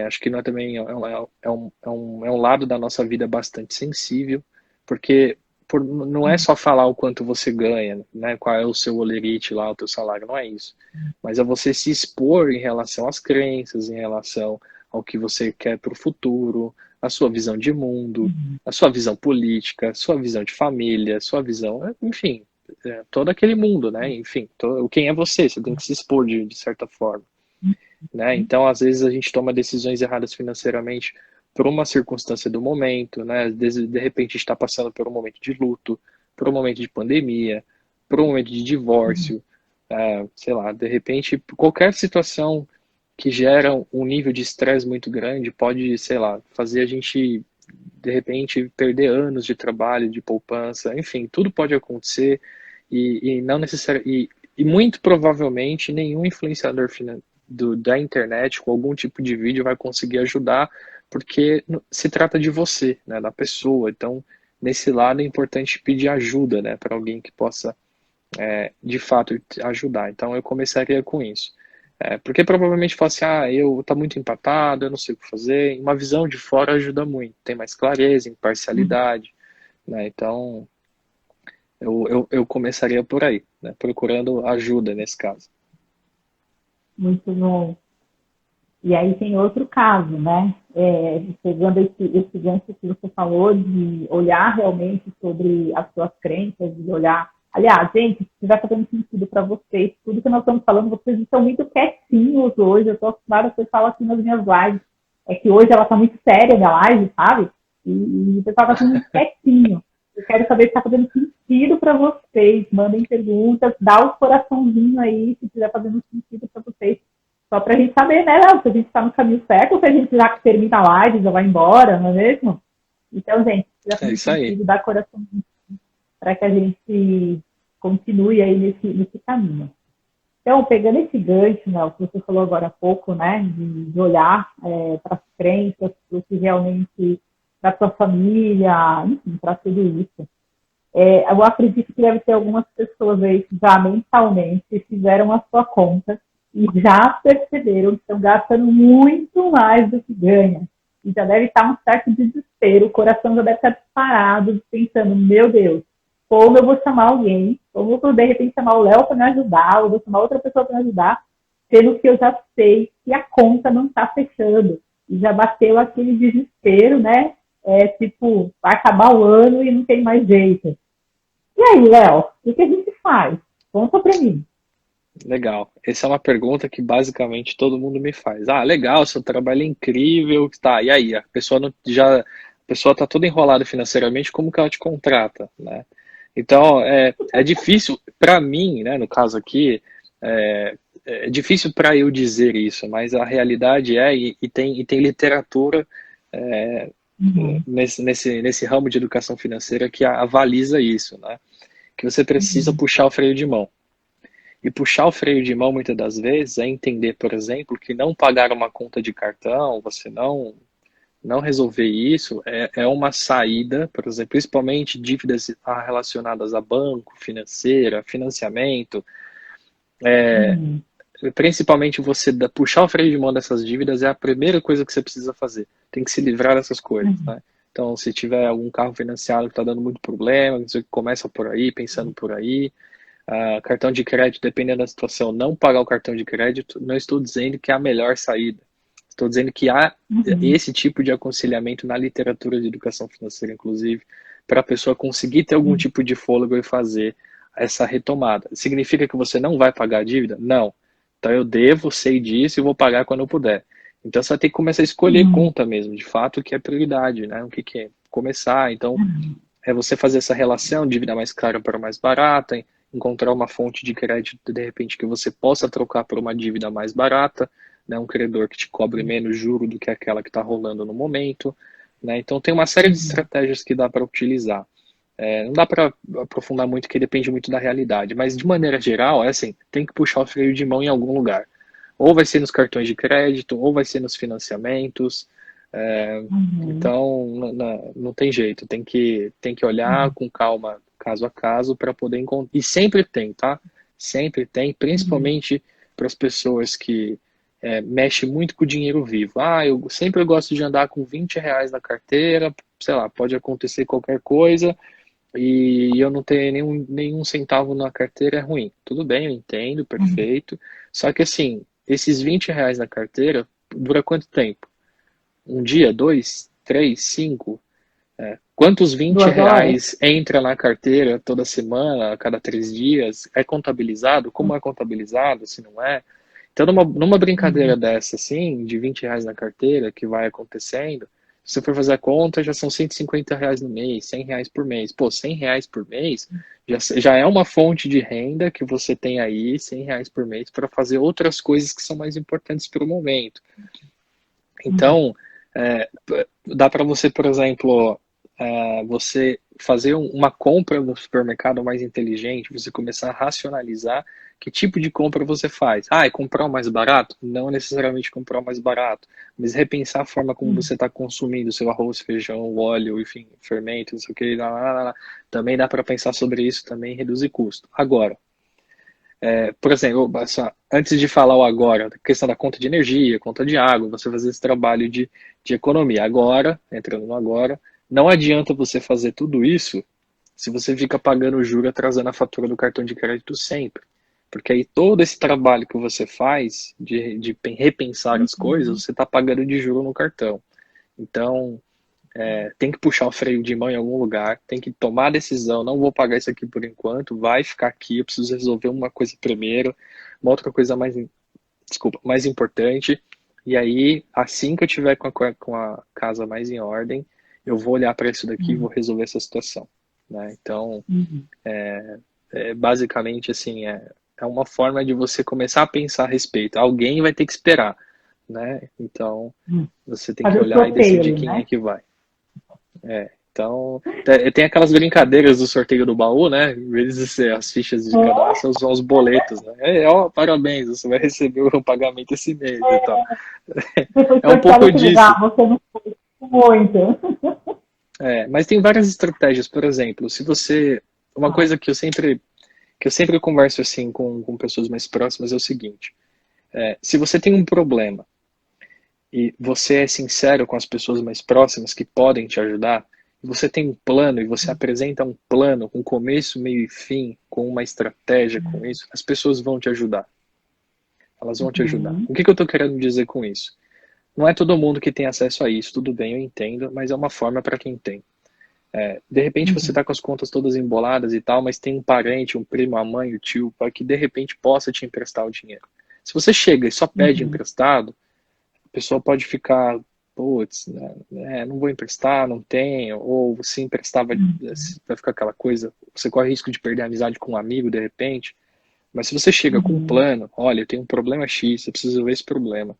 Acho que nós também é um lado da nossa vida bastante sensível, porque não é só falar o quanto você ganha, né? Qual é o seu holerite lá, o teu salário, não é isso. Mas é você se expor em relação às crenças, em relação ao que você quer para o futuro, a sua visão de mundo, a sua visão política, a sua visão de família, a sua visão, enfim, todo aquele mundo, né? Enfim, quem é você tem que se expor de certa forma. Né? Então, às vezes, a gente toma decisões erradas financeiramente por uma circunstância do momento, né? De repente está passando por um momento de luto, por um momento de pandemia, por um momento de divórcio, sei lá, de repente, qualquer situação que gera um nível de estresse muito grande pode, sei lá, fazer a gente, de repente, perder anos de trabalho, de poupança, enfim, tudo pode acontecer e não necessariamente, e muito provavelmente nenhum influenciador da internet com algum tipo de vídeo vai conseguir ajudar, porque se trata de você, né, da pessoa. Então, nesse lado é importante pedir ajuda, né, para alguém que possa, de fato, ajudar. Então, eu começaria com isso. Porque provavelmente fala assim, tá muito empatado, eu não sei o que fazer. Uma visão de fora ajuda muito, tem mais clareza, imparcialidade, né? Então, eu começaria por aí, né, procurando ajuda nesse caso. Muito bom. E aí tem outro caso, né? Pegando esse gancho que você falou de olhar realmente sobre as suas crenças, de olhar. Aliás, gente, se estiver fazendo sentido para vocês, tudo que nós estamos falando, vocês estão muito quietinhos hoje. Eu estou acostumada a vocês falar assim nas minhas lives. É que hoje ela está muito séria, minha live, sabe? E o pessoal está muito quietinho. Eu quero saber se está fazendo sentido para vocês. Mandem perguntas, dá o coraçãozinho aí, se estiver fazendo sentido para vocês. Só para a gente saber, né, Léo, se a gente está no caminho certo ou se a gente já termina a live, já vai embora, não é mesmo? Então, gente, se tiver fazendo sentido, dá coraçãozinho para que a gente continue aí nesse caminho. Então, pegando esse gancho, né, o que você falou agora há pouco, né, de olhar para as crenças, para o que realmente, para a sua família, enfim, para tudo isso. Eu acredito que deve ter algumas pessoas aí que já mentalmente fizeram a sua conta e já perceberam que estão gastando muito mais do que ganham. E já deve estar um certo desespero, o coração já deve estar disparado, pensando, meu Deus, como eu vou chamar alguém, como eu vou de repente chamar o Léo para me ajudar, ou vou chamar outra pessoa para me ajudar, sendo que eu já sei que a conta não está fechando. E já bateu aquele desespero, né? Tipo, vai acabar o ano e não tem mais jeito. E aí, Léo, o que a gente faz? Conta para mim. Legal. Essa é uma pergunta que basicamente todo mundo me faz. Ah, legal, seu trabalho é incrível, tá? E aí, a pessoa não, já, a pessoa está toda enrolada financeiramente, como que ela te contrata, né? Então, é difícil para mim, né? No caso aqui, é difícil para eu dizer isso, mas a realidade e tem literatura Uhum, nesse ramo de educação financeira que avaliza isso, né? Que você precisa uhum, puxar o freio de mão. E puxar o freio de mão, muitas das vezes, é entender, por exemplo, que não pagar uma conta de cartão, você não resolver isso, é uma saída, por exemplo, principalmente dívidas relacionadas a banco, financeira, financiamento, uhum, principalmente você puxar o freio de mão dessas dívidas é a primeira coisa que você precisa fazer. Tem que se livrar dessas coisas, uhum, né? Então, se tiver algum carro financiado que está dando muito problema, você começa por aí, pensando por aí. Cartão de crédito, dependendo da situação, não pagar o cartão de crédito, não estou dizendo que é a melhor saída. Estou dizendo que há uhum, esse tipo de aconselhamento na literatura de educação financeira, inclusive, para a pessoa conseguir ter algum uhum, tipo de fôlego e fazer essa retomada. Significa que você não vai pagar a dívida? Não. Então eu devo, sei disso e vou pagar quando eu puder. Então você vai ter que começar a escolher uhum, conta mesmo, de fato, o que é prioridade, né? O que é começar. Então, uhum, é você fazer essa relação, dívida mais cara para mais barata, encontrar uma fonte de crédito, de repente, que você possa trocar por uma dívida mais barata, né, um credor que te cobre menos juro do que aquela que está rolando no momento. Né? Então, tem uma série de uhum, estratégias que dá para utilizar. Não dá para aprofundar muito, que depende muito da realidade, mas de maneira geral, é assim, tem que puxar o freio de mão em algum lugar. Ou vai ser nos cartões de crédito, ou vai ser nos financiamentos. É, uhum, então, não tem jeito, tem que olhar com calma, caso a caso, para poder encontrar. E sempre tem, tá? Sempre tem, uhum, principalmente para as pessoas que mexem muito com o dinheiro vivo. Ah, eu sempre gosto de andar com R$ 20 na carteira, sei lá, pode acontecer qualquer coisa e eu não ter nenhum centavo na carteira é ruim. Tudo bem, eu entendo, uhum. perfeito. Só que assim, esses R$ 20 na carteira, dura quanto tempo? Um dia, dois, três, cinco? Quantos vinte 2 horas? reais entra na carteira toda semana, a cada 3 dias? É contabilizado? Como é contabilizado? Se não é? Então, numa brincadeira Uhum, dessa, assim, de R$ 20 na carteira, que vai acontecendo, se você for fazer a conta, já são R$ 150 no mês, R$ 100 por mês. Pô, R$ 100 por mês já é uma fonte de renda que você tem aí, R$ 100 por mês, para fazer outras coisas que são mais importantes para o momento. uhum, Então, dá para você, por exemplo, você fazer uma compra no supermercado mais inteligente, você começar a racionalizar que tipo de compra você faz. Ah, é comprar o mais barato? Não necessariamente comprar o mais barato, mas repensar a forma como uhum, você está consumindo seu arroz, feijão, óleo, enfim, fermento, não sei o que, lá, lá, lá, lá. Também dá para pensar sobre isso também e reduzir custo. Agora, por exemplo, antes de falar o agora, a questão da conta de energia, conta de água, você fazer esse trabalho de economia. Agora, entrando no agora, não adianta você fazer tudo isso se você fica pagando o juro atrasando a fatura do cartão de crédito sempre. Porque aí todo esse trabalho que você faz de repensar as uhum, coisas, você está pagando de juro no cartão. Então, tem que puxar o freio de mão em algum lugar, tem que tomar a decisão, não vou pagar isso aqui por enquanto, vai ficar aqui, eu preciso resolver uma coisa primeiro, uma outra coisa mais importante, e aí, assim que eu tiver com a casa mais em ordem, eu vou olhar para isso daqui e vou uhum, resolver essa situação. Né? Então, uhum. basicamente, assim, é uma forma de você começar a pensar a respeito. Alguém vai ter que esperar, né? Então, Uhum. você tem que Fazer o olhar e decidir troteiro, quem é né? que vai. É. Então, tem aquelas brincadeiras do sorteio do baú, né? Em vez de ser as fichas de cadastro, são os boletos, né? Ó, parabéns, você vai receber o pagamento esse mês e tal. Depois É um sorteado pouco esse disso. lugar, você não foi muito. Mas tem várias estratégias, por exemplo, se você. Uma coisa que eu sempre converso assim com pessoas mais próximas é o seguinte: se você tem um problema e você é sincero com as pessoas mais próximas que podem te ajudar, e você tem um plano e você apresenta um plano com começo, meio e fim, com uma estratégia com isso, as pessoas vão te ajudar. Elas vão te ajudar. Uhum. O que eu estou querendo dizer com isso? Não é todo mundo que tem acesso a isso, tudo bem, eu entendo, mas é uma forma para quem tem. De repente você Uhum. está com as contas todas emboladas e tal, mas tem um parente, um primo, a mãe, o tio, pai, que de repente possa te emprestar o dinheiro. Se você chega e só pede Uhum. emprestado, a pessoa pode ficar, putz, né, não vou emprestar, não tenho, ou se emprestar vai ficar aquela coisa, você corre risco de perder a amizade com um amigo de repente. Mas se você chega com um Uhum. plano, olha, eu tenho um problema X, eu preciso resolver esse problema.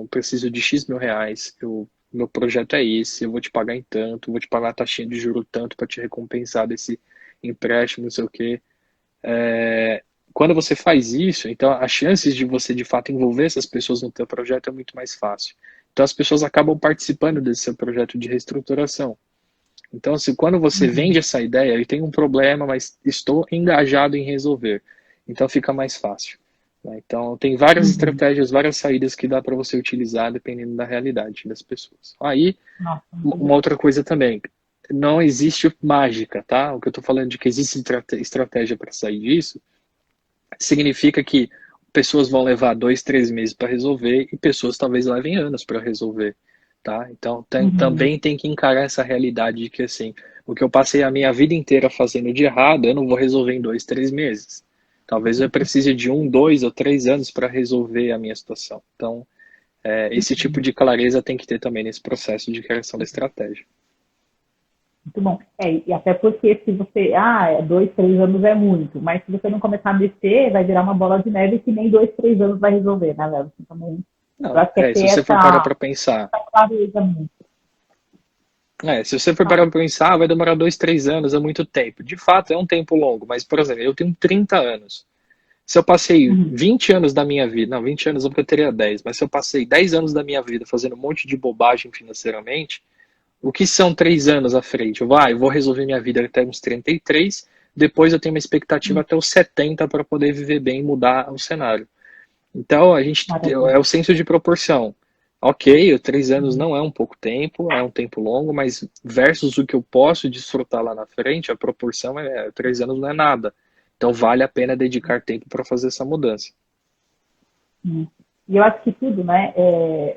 Preciso de X mil reais, meu projeto é esse, eu vou te pagar em tanto, vou te pagar a taxinha de juro tanto para te recompensar desse empréstimo, não sei o quê. Quando você faz isso, então as chances de você de fato envolver essas pessoas no teu projeto é muito mais fácil. Então as pessoas acabam participando desse seu projeto de reestruturação. Então, se quando você Uhum. vende essa ideia, eu tenho um problema, mas estou engajado em resolver, então fica mais fácil, né? Então, tem várias Uhum. estratégias, várias saídas que dá para você utilizar dependendo da realidade das pessoas. Aí, Nossa, muito uma bom. outra coisa também, não existe mágica, tá? O que eu estou falando de que existe estratégia para sair disso, significa que pessoas vão levar 2, 3 meses para resolver e pessoas talvez levem anos para resolver, tá? Então Uhum. também tem que encarar essa realidade de que assim, o que eu passei a minha vida inteira fazendo de errado, eu não vou resolver em 2, 3 meses. Talvez eu precise de 1, 2 ou 3 anos para resolver a minha situação. Então, esse tipo de clareza tem que ter também nesse processo de criação da estratégia. Muito bom. E até porque se você, 2, 3 anos é muito, mas se você não começar a mexer, vai virar uma bola de neve que nem 2, 3 anos vai resolver, né, Léo? Você também, eu Não, acho que é se ter você for parar essa para pensar, clareza mesmo. se você for parar Fala. para pensar, vai demorar 2, 3 anos, é muito tempo. De fato, é um tempo longo, mas, por exemplo, eu tenho 30 anos. Se eu passei Uhum. 20 anos da minha vida, não, 20 anos não porque eu teria 10, mas se eu passei 10 anos da minha vida fazendo um monte de bobagem financeiramente, o que são 3 anos à frente? Eu vou resolver minha vida até uns 33, depois eu tenho uma expectativa Uhum. até os 70 para poder viver bem e mudar o cenário. Então, Maravilha. é o senso de proporção. Ok, 3 anos não é um pouco tempo, é um tempo longo, mas versus o que eu posso desfrutar lá na frente, a proporção 3 anos não é nada. Então, vale a pena dedicar tempo para fazer essa mudança. Uhum. E eu acho que tudo, né?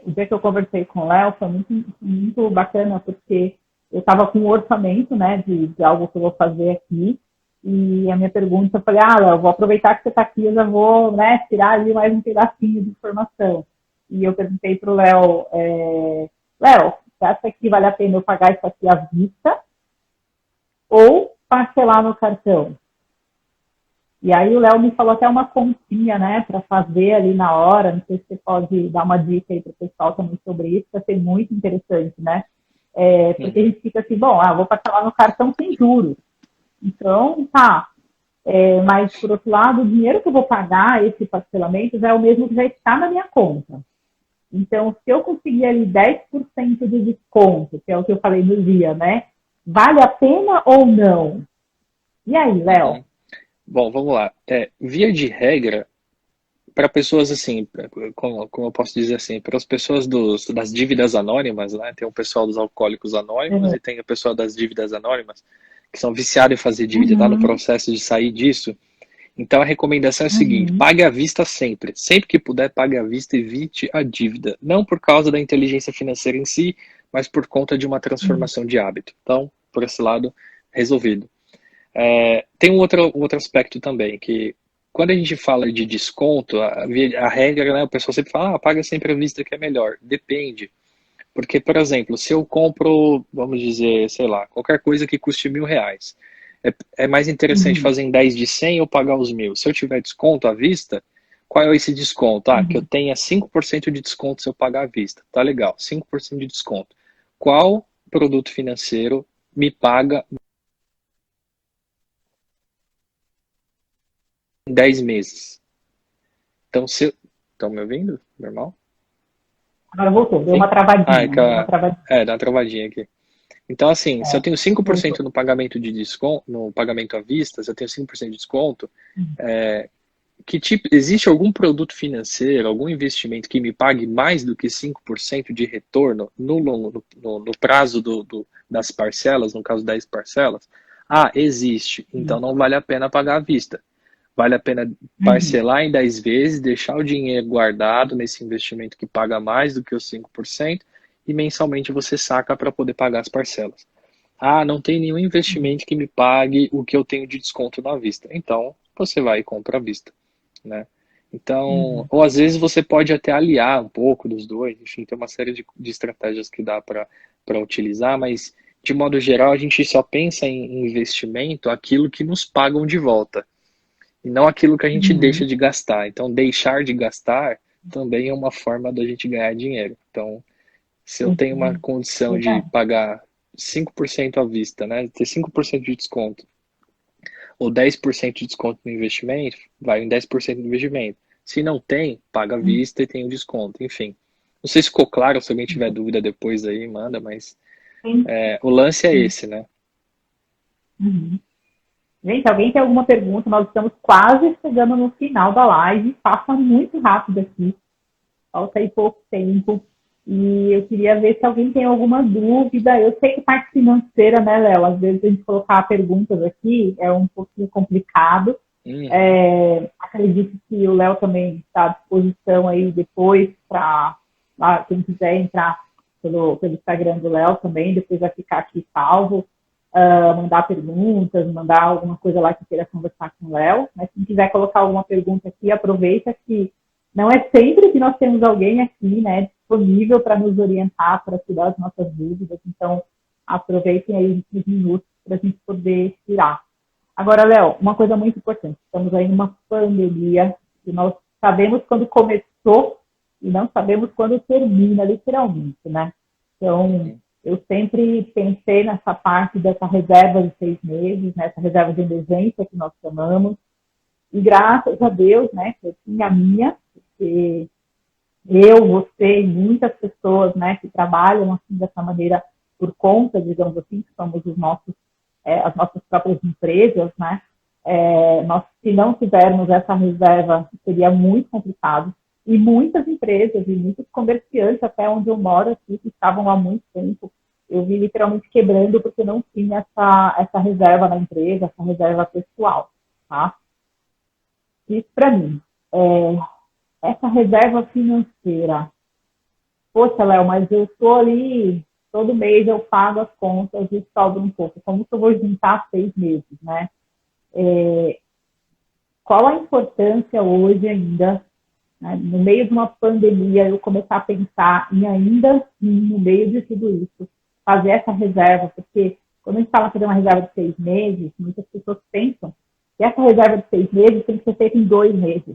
O dia que eu conversei com o Léo foi muito, muito bacana, porque eu estava com um orçamento, né, de algo que eu vou fazer aqui. E a minha pergunta, eu falei, Léo, vou aproveitar que você está aqui, eu já vou, né, tirar ali mais um pedacinho de informação. E eu perguntei para o Léo, Léo, você acha que vale a pena eu pagar isso aqui à vista ou parcelar no cartão? E aí o Léo me falou até uma continha, né, para fazer ali na hora. Não sei se você pode dar uma dica aí para o pessoal também sobre isso, vai ser muito interessante, né? Porque a Uhum. gente fica assim, bom, vou parcelar no cartão sem juros. Então, tá. Mas, por outro lado, o dinheiro que eu vou pagar, esse parcelamento, já é o mesmo que já está na minha conta. Então, se eu conseguir ali 10% de desconto, que é o que eu falei no dia, né? Vale a pena ou não? E aí, Léo? Uhum. Bom, vamos lá. Via de regra, para pessoas assim, como eu posso dizer assim, para as pessoas das dívidas anônimas, né? Tem o pessoal dos alcoólicos anônimos Uhum. e tem o pessoal das dívidas anônimas, que são viciados em fazer dívida, está no Uhum. processo de sair disso. Então a recomendação é a seguinte: Uhum. pague à vista sempre. Sempre que puder, pague à vista e evite a dívida. Não por causa da inteligência financeira em si, mas por conta de uma Uhum. transformação de hábito. Então, por esse lado, resolvido. Tem um outro aspecto também, que quando a gente fala de desconto, a regra, né, o pessoal sempre fala, paga sempre à vista que é melhor. Depende. Porque, por exemplo, se eu compro, vamos dizer, sei lá, qualquer coisa que custe R$ 1.000, é mais interessante Uhum. fazer em 10 de 100 ou pagar os 1.000? Se eu tiver desconto à vista, qual é esse desconto? Que eu Uhum. tenha 5% de desconto se eu pagar à vista. Tá legal, 5% de desconto. Qual produto financeiro me paga em 10 meses. Então, se... Estão me ouvindo? Normal? Agora voltou, deu uma Sim? Ah, travadinha, deu uma travadinha. dá uma travadinha aqui. Então, assim, se eu tenho Voltou. 5% no pagamento de desconto, no pagamento à vista, se eu tenho 5% de desconto, que tipo, existe algum produto financeiro, algum investimento que me pague mais do que 5% de retorno no prazo das parcelas, no caso 10 parcelas? Ah, existe. Então não vale a pena pagar à vista. Vale a pena Uhum. parcelar em 10 vezes, deixar o dinheiro guardado nesse investimento que paga mais do que os 5% e mensalmente você saca para poder pagar as parcelas. Ah, não tem nenhum investimento que me pague o que eu tenho de desconto na vista. Então, você vai e compra à vista, né? Então, Uhum. ou às vezes você pode até aliar um pouco dos dois, enfim, tem uma série de estratégias que dá para utilizar, mas de modo geral a gente só pensa em investimento aquilo que nos pagam de volta, e não aquilo que a gente deixa Uhum. de gastar. Então, deixar de gastar também é uma forma da gente ganhar dinheiro. Então, se eu tenho uma Uhum. condição de Verdade. pagar 5% à vista, né, ter 5% de desconto, ou 10% de desconto no investimento, vai em 10% do investimento. Se não tem, paga à vista e tem o desconto, enfim. Não sei se ficou claro, se alguém tiver dúvida depois aí, manda, mas Sim, o lance é sim. esse, né? Uhum. Gente, alguém tem alguma pergunta? Nós estamos quase chegando no final da live. Passa muito rápido aqui. Falta aí pouco tempo. E eu queria ver se alguém tem alguma dúvida. Eu sei que parte financeira, né, Léo? Às vezes a gente colocar perguntas aqui é um pouquinho complicado. Uhum. Acredito que o Léo também está à disposição aí depois para quem quiser entrar pelo Instagram do Léo também, depois vai ficar aqui salvo, mandar perguntas, mandar alguma coisa lá que queira conversar com o Léo. Mas quem quiser colocar alguma pergunta aqui, aproveita que não é sempre que nós temos alguém aqui, né, disponível para nos orientar, para tirar as nossas dúvidas. Então, aproveitem aí os minutos para a gente poder tirar. Agora, Léo, uma coisa muito importante. Estamos aí numa pandemia e nós sabemos quando começou e não sabemos quando termina, literalmente, né? Então, eu sempre pensei nessa parte dessa reserva de 6 meses, nessa reserva de emergência que nós chamamos. E graças a Deus, né, que eu tinha a minha, porque eu, você e muitas pessoas, né, que trabalham assim dessa maneira por conta, digamos assim, que somos as nossas próprias empresas, né? Nós, se não tivermos essa reserva, seria muito complicado. E muitas empresas e muitos comerciantes, até onde eu moro aqui, que estavam há muito tempo, eu vi literalmente quebrando porque não tinha essa reserva na empresa, essa reserva pessoal, tá? Isso para mim. Essa reserva financeira, poxa, Léo, mas eu estou ali, todo mês eu pago as contas e sobra um pouco. Como que eu vou juntar 6 meses, né? Qual a importância hoje ainda, né, no meio de uma pandemia, eu começar a pensar em ainda, no meio de tudo isso, fazer essa reserva? Porque quando a gente fala fazer uma reserva de 6 meses, muitas pessoas pensam que essa reserva de 6 meses tem que ser feita em 2 meses,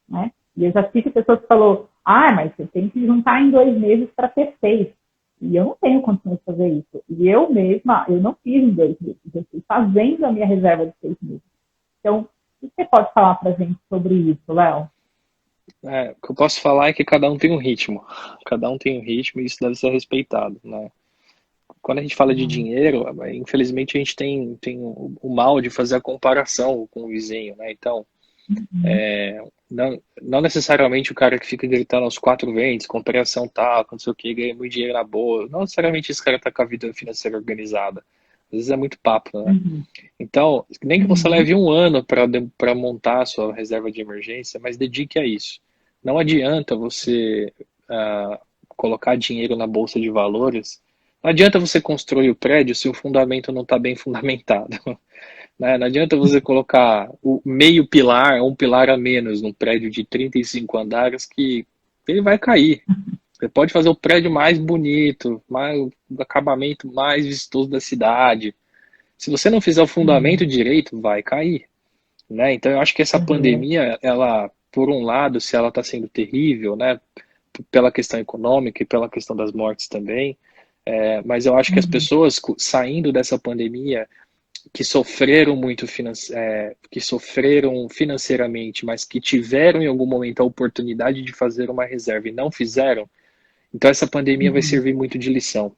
né? E eu já tive pessoas que falou, mas você tem que juntar em 2 meses para ter 6. E eu não tenho condições de fazer isso. E eu mesma, eu não fiz em 2 meses. Eu fui fazendo a minha reserva de 6 meses. Então, o que você pode falar para a gente sobre isso, Léo? O que eu posso falar é que cada um tem um ritmo. Cada um tem um ritmo e isso deve ser respeitado, né? Quando a gente fala de dinheiro, infelizmente a gente tem o mal de fazer a comparação com o vizinho, né? Então, não necessariamente o cara que fica gritando aos quatro ventos, comparação tal, não sei o que, ganha muito dinheiro na boa. Não necessariamente esse cara tá com a vida financeira organizada. Às vezes é muito papo, né? Uhum, Então, nem que você uhum, leve um ano para montar a sua reserva de emergência, mas dedique a isso. Não adianta você colocar dinheiro na bolsa de valores. Não adianta você construir o prédio se o fundamento não está bem fundamentado. Né? Não adianta você colocar o meio pilar, um pilar a menos num prédio de 35 andares que ele vai cair. Você pode fazer o prédio mais bonito, o acabamento mais vistoso da cidade. Se você não fizer o fundamento uhum, direito, vai cair. Né? Então eu acho que essa uhum, pandemia, ela, por um lado, se ela está sendo terrível, né, pela questão econômica e pela questão das mortes também, Mas eu acho que as pessoas saindo dessa pandemia, que sofreram muito que sofreram financeiramente, mas que tiveram em algum momento a oportunidade de fazer uma reserva e não fizeram, então essa pandemia vai servir muito de lição,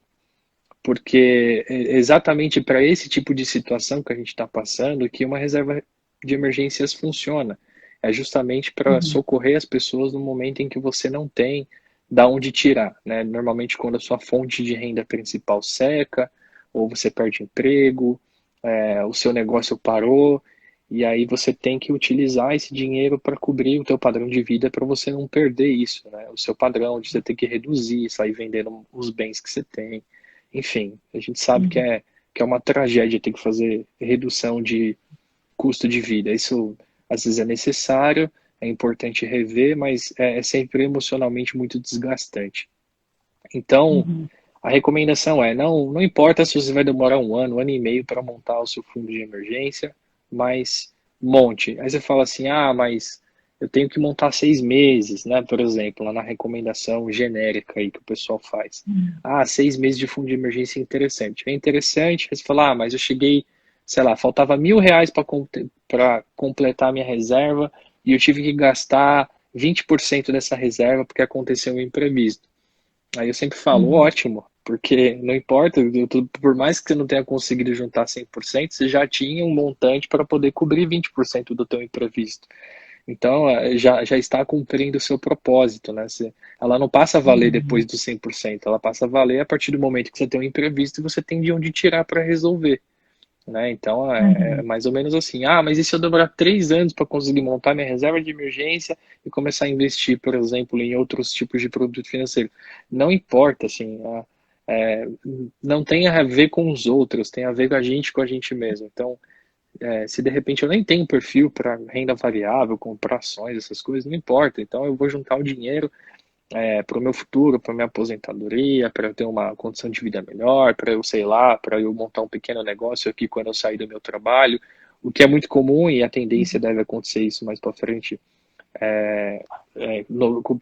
porque é exatamente para esse tipo de situação que a gente está passando que uma reserva de emergências funciona. É justamente para socorrer as pessoas no momento em que você não tem da onde tirar, né? Normalmente quando a sua fonte de renda principal seca, ou você perde emprego, o seu negócio parou, e aí você tem que utilizar esse dinheiro para cobrir o teu padrão de vida para você não perder isso, né? O seu padrão de você ter que reduzir, sair vendendo os bens que você tem. Enfim, a gente sabe que é uma tragédia ter que fazer redução de custo de vida. Isso às vezes é necessário, é importante rever, mas é sempre emocionalmente muito desgastante. Então, a recomendação é, não importa se você vai demorar um ano e meio para montar o seu fundo de emergência, mas monte. Aí você fala assim, mas eu tenho que montar 6 meses, né? Por exemplo, lá na recomendação genérica aí que o pessoal faz. 6 meses de fundo de emergência é interessante. É interessante, aí você fala, mas eu cheguei, sei lá, faltava R$ 1.000 para completar a minha reserva e eu tive que gastar 20% dessa reserva porque aconteceu um imprevisto. Aí eu sempre falo, ótimo, porque não importa, por mais que você não tenha conseguido juntar 100%, você já tinha um montante para poder cobrir 20% do teu imprevisto. Então, já está cumprindo o seu propósito, né? Ela não passa a valer depois dos 100%, ela passa a valer a partir do momento que você tem um imprevisto e você tem de onde tirar para resolver. Né? Então, é mais ou menos assim. Mas e se eu demorar 3 anos para conseguir montar minha reserva de emergência e começar a investir, por exemplo, em outros tipos de produto financeiro? Não importa, assim, não tem a ver com os outros, tem a ver com a gente mesmo. Então, se de repente eu nem tenho perfil para renda variável, comprar ações, essas coisas, não importa. Então, eu vou juntar o dinheiro para o meu futuro, para minha aposentadoria, para eu ter uma condição de vida melhor, para eu, sei lá, para eu montar um pequeno negócio aqui quando eu sair do meu trabalho, o que é muito comum e a tendência deve acontecer isso mais para frente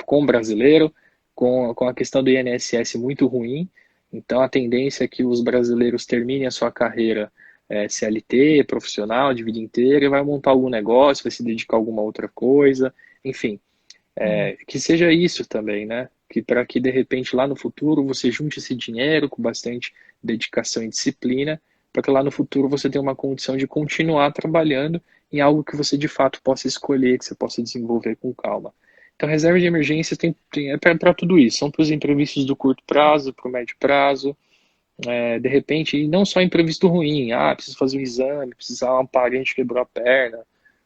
com o brasileiro, com a questão do INSS muito ruim. Então a tendência é que os brasileiros terminem a sua carreira CLT, profissional, de vida inteira, e vai montar algum negócio, vai se dedicar a alguma outra coisa, enfim. Que seja isso também, né? Que para que de repente lá no futuro você junte esse dinheiro com bastante dedicação e disciplina, para que lá no futuro você tenha uma condição de continuar trabalhando em algo que você de fato possa escolher, que você possa desenvolver com calma. Então, reserva de emergência é para tudo isso, são para os imprevistos do curto prazo, para o médio prazo, de repente, e não só imprevisto ruim, preciso fazer um exame, precisar um parente quebrou a perna,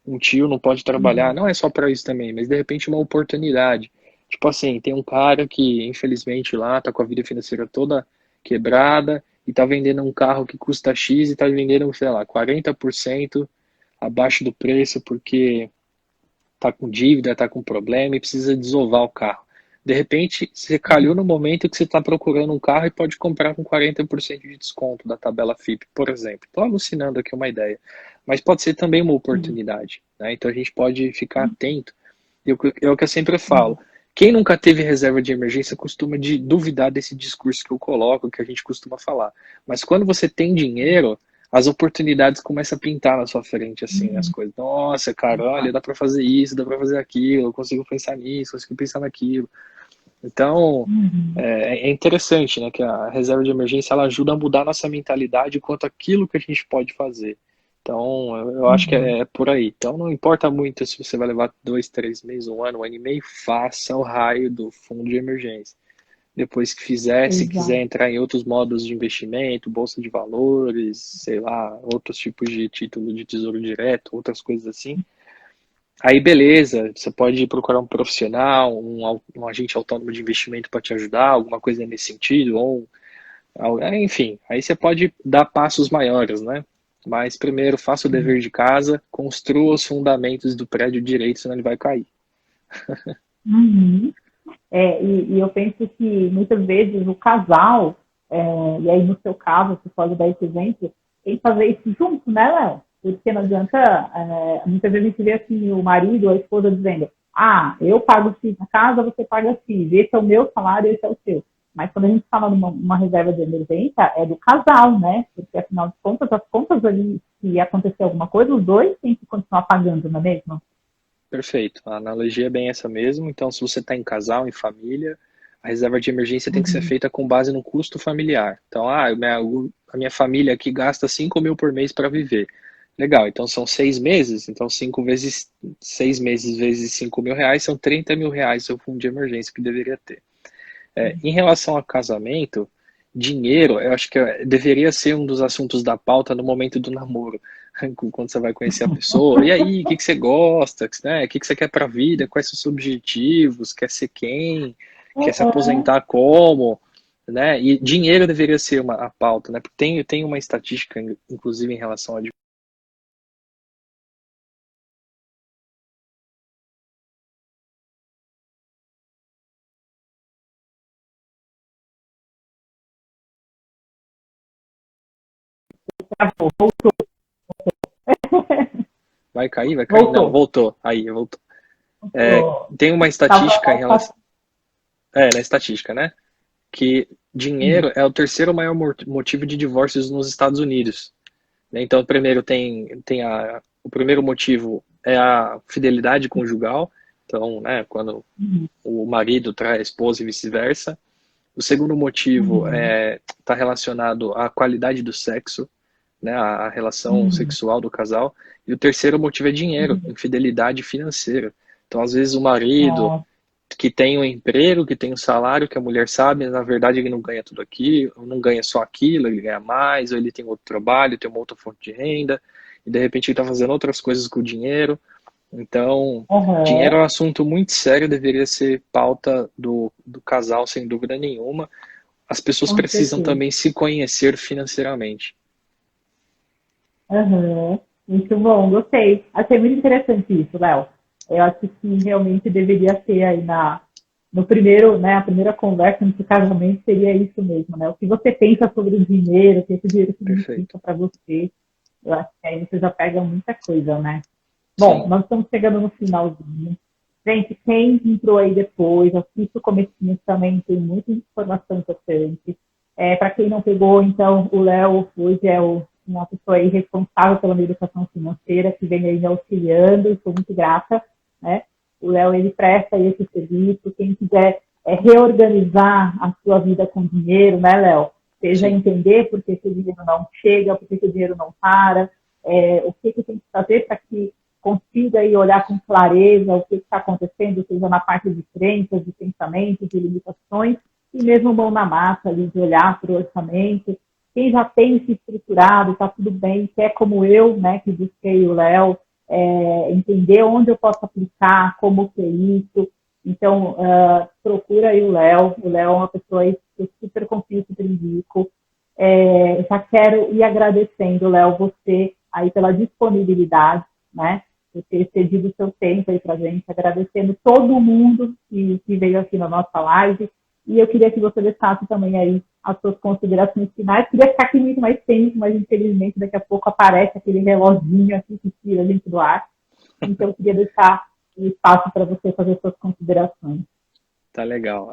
um tio não pode trabalhar, não é só para isso também, mas de repente uma oportunidade. Tipo assim, tem um cara que infelizmente lá tá com a vida financeira toda quebrada e tá vendendo um carro que custa X e tá vendendo, sei lá, 40% abaixo do preço porque tá com dívida, tá com problema e precisa desovar o carro. De repente, você calhou no momento que você está procurando um carro e pode comprar com 40% de desconto da tabela FIP, por exemplo. Estou alucinando aqui uma ideia. Mas pode ser também uma oportunidade. Né? Então a gente pode ficar atento. É o que eu sempre falo. Quem nunca teve reserva de emergência costuma duvidar desse discurso que eu coloco, que a gente costuma falar. Mas quando você tem dinheiro, as oportunidades começam a pintar na sua frente, assim, as coisas. Nossa, cara, olha, dá para fazer isso, dá para fazer aquilo, eu consigo pensar nisso, eu consigo pensar naquilo. Então, é interessante, né, que a reserva de emergência ela ajuda a mudar a nossa mentalidade quanto àquilo que a gente pode fazer. Então, eu acho que é por aí. Então, não importa muito se você vai levar 2, 3 meses, um ano e meio, faça o raio do fundo de emergência. Depois que fizer, se quiser entrar em outros modos de investimento, bolsa de valores, sei lá, outros tipos de título de tesouro direto, outras coisas assim, aí beleza, você pode procurar um profissional, um agente autônomo de investimento para te ajudar, alguma coisa nesse sentido, enfim, aí você pode dar passos maiores, né? Mas primeiro faça o dever de casa, construa os fundamentos do prédio direito, senão ele vai cair. E eu penso que muitas vezes o casal, e aí no seu caso, você pode dar esse exemplo, tem que fazer isso junto, né, Léo? Porque não adianta, muitas vezes a gente vê assim, o marido ou a esposa dizendo, eu pago X na casa, você paga X, esse é o meu salário, esse é o seu. Mas quando a gente fala numa uma reserva de emergência, é do casal, né? Porque afinal de contas, as contas ali, se acontecer alguma coisa, os dois têm que continuar pagando, não é mesmo? Perfeito. A analogia é bem essa mesmo. Então, se você está em casal, em família, a reserva de emergência tem que ser Uhum. feita com base no custo familiar. Então, a minha família aqui gasta 5 mil por mês para viver. Legal, então são 6 meses, então 6 meses vezes 5 mil reais são 30 mil reais seu fundo de emergência que deveria ter. Em relação ao casamento, dinheiro, eu acho que deveria ser um dos assuntos da pauta no momento do namoro, quando você vai conhecer a pessoa. E aí, o que que você gosta, né? O que que você quer para a vida? Quais são os seus objetivos? Quer ser quem? Quer se Uhum. aposentar como? Né? E dinheiro deveria ser a pauta, né? Porque tem uma estatística, inclusive, em relação a Travou, voltou. vai cair, vai cair? Não, Voltou. voltou. Aí, voltou. Voltou. Tem uma Tava estatística em relação. Na estatística, né? Que Hum. dinheiro é o terceiro maior motivo de divórcios nos Estados Unidos. Né? Então, primeiro o primeiro motivo é a fidelidade conjugal. Então, né, quando Uhum. o marido trai a esposa e vice-versa. O segundo motivo Uhum. está relacionado à qualidade do sexo, né, a relação Uhum. sexual do casal. E o terceiro motivo é dinheiro, Uhum. infidelidade financeira. Então, às vezes, o marido Nossa. que tem um emprego, que tem um salário, que a mulher sabe, na verdade ele não ganha tudo aquilo, não ganha só aquilo, ele ganha mais, ou ele tem outro trabalho, tem uma outra fonte de renda, e de repente ele está fazendo outras coisas com o dinheiro. Então, dinheiro Uhum. é um assunto muito sério, deveria ser pauta do casal, sem dúvida nenhuma. As pessoas Com precisam certeza. também se conhecer financeiramente. Aham. Muito bom, gostei. Achei muito interessante isso, Léo. Eu acho que realmente deveria ter aí no primeiro, né, a primeira conversa no casamento seria isso mesmo, né? O que você pensa sobre o dinheiro, o que esse dinheiro Perfeito. significa para você. Eu acho que aí você já pega muita coisa, né? Bom, Sim, nós estamos chegando no finalzinho. Gente, quem entrou aí depois, assista o comecinho também, tem muita informação importante. Para quem não pegou, então, o Léo hoje é uma pessoa aí responsável pela minha educação financeira, que vem aí me auxiliando, estou muito grata, né? O Léo, ele presta aí esse serviço, quem quiser reorganizar a sua vida com dinheiro, né, Léo? Seja sim. entender por que esse dinheiro não chega, por que esse dinheiro não para, o que tem que fazer para que consiga aí olhar com clareza o que está acontecendo, seja na parte de crenças, de pensamentos, de limitações, e mesmo mão na massa ali, de olhar para o orçamento. Quem já tem se estruturado, está tudo bem, quer como eu, né, que busquei o Léo, entender onde eu posso aplicar, como que é isso. Então, procura aí o Léo. O Léo é uma pessoa aí que eu super confio, super indico. Já quero ir agradecendo, Léo, você aí pela disponibilidade, né? Por ter cedido o seu tempo aí para a gente, agradecendo todo mundo que veio aqui na nossa live. E eu queria que você deixasse também aí as suas considerações finais. Queria ficar aqui muito mais tempo, mas infelizmente daqui a pouco aparece aquele reloginho aqui que tira a gente do ar. Então eu queria deixar o espaço para você fazer suas considerações. Tá legal.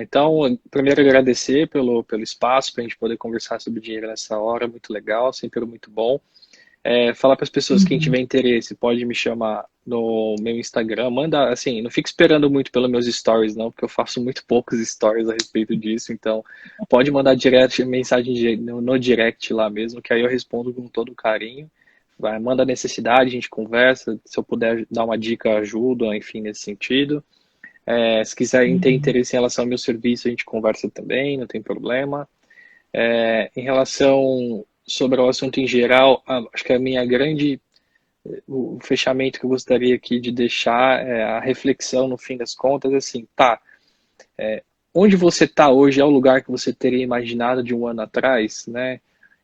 Então, primeiro agradecer pelo espaço para a gente poder conversar sobre dinheiro nessa hora, muito legal, sempre muito bom. Falar para as pessoas, quem Uhum. tiver interesse, pode me chamar no meu Instagram, manda, assim, não fique esperando muito pelos meus stories, não, porque eu faço muito poucos stories a respeito disso, então pode mandar mensagem no direct lá mesmo, que aí eu respondo com todo carinho. Manda a necessidade, a gente conversa, se eu puder dar uma dica, ajuda, enfim, nesse sentido. Se quiserem ter Uhum. interesse em relação ao meu serviço, a gente conversa também, não tem problema. Em relação sobre o assunto em geral, acho que o fechamento que eu gostaria aqui de deixar, a reflexão no fim das contas, assim, onde você está hoje é o lugar que você teria imaginado de um ano atrás, né?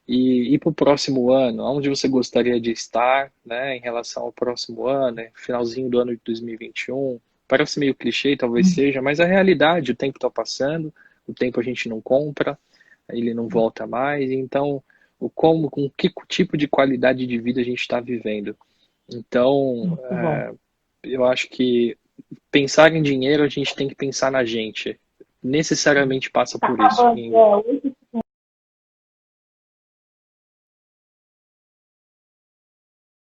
E para o próximo ano, onde você gostaria de estar, né, em relação ao próximo ano, né, finalzinho do ano de 2021. Parece meio clichê, talvez Uhum. seja, mas a realidade, o tempo está passando, o tempo a gente não compra, ele não volta mais, então, com que tipo de qualidade de vida a gente está vivendo. Então, Muito bom. eu acho que pensar em dinheiro, a gente tem que pensar na gente. necessariamente passa Tá por isso. acabando, 8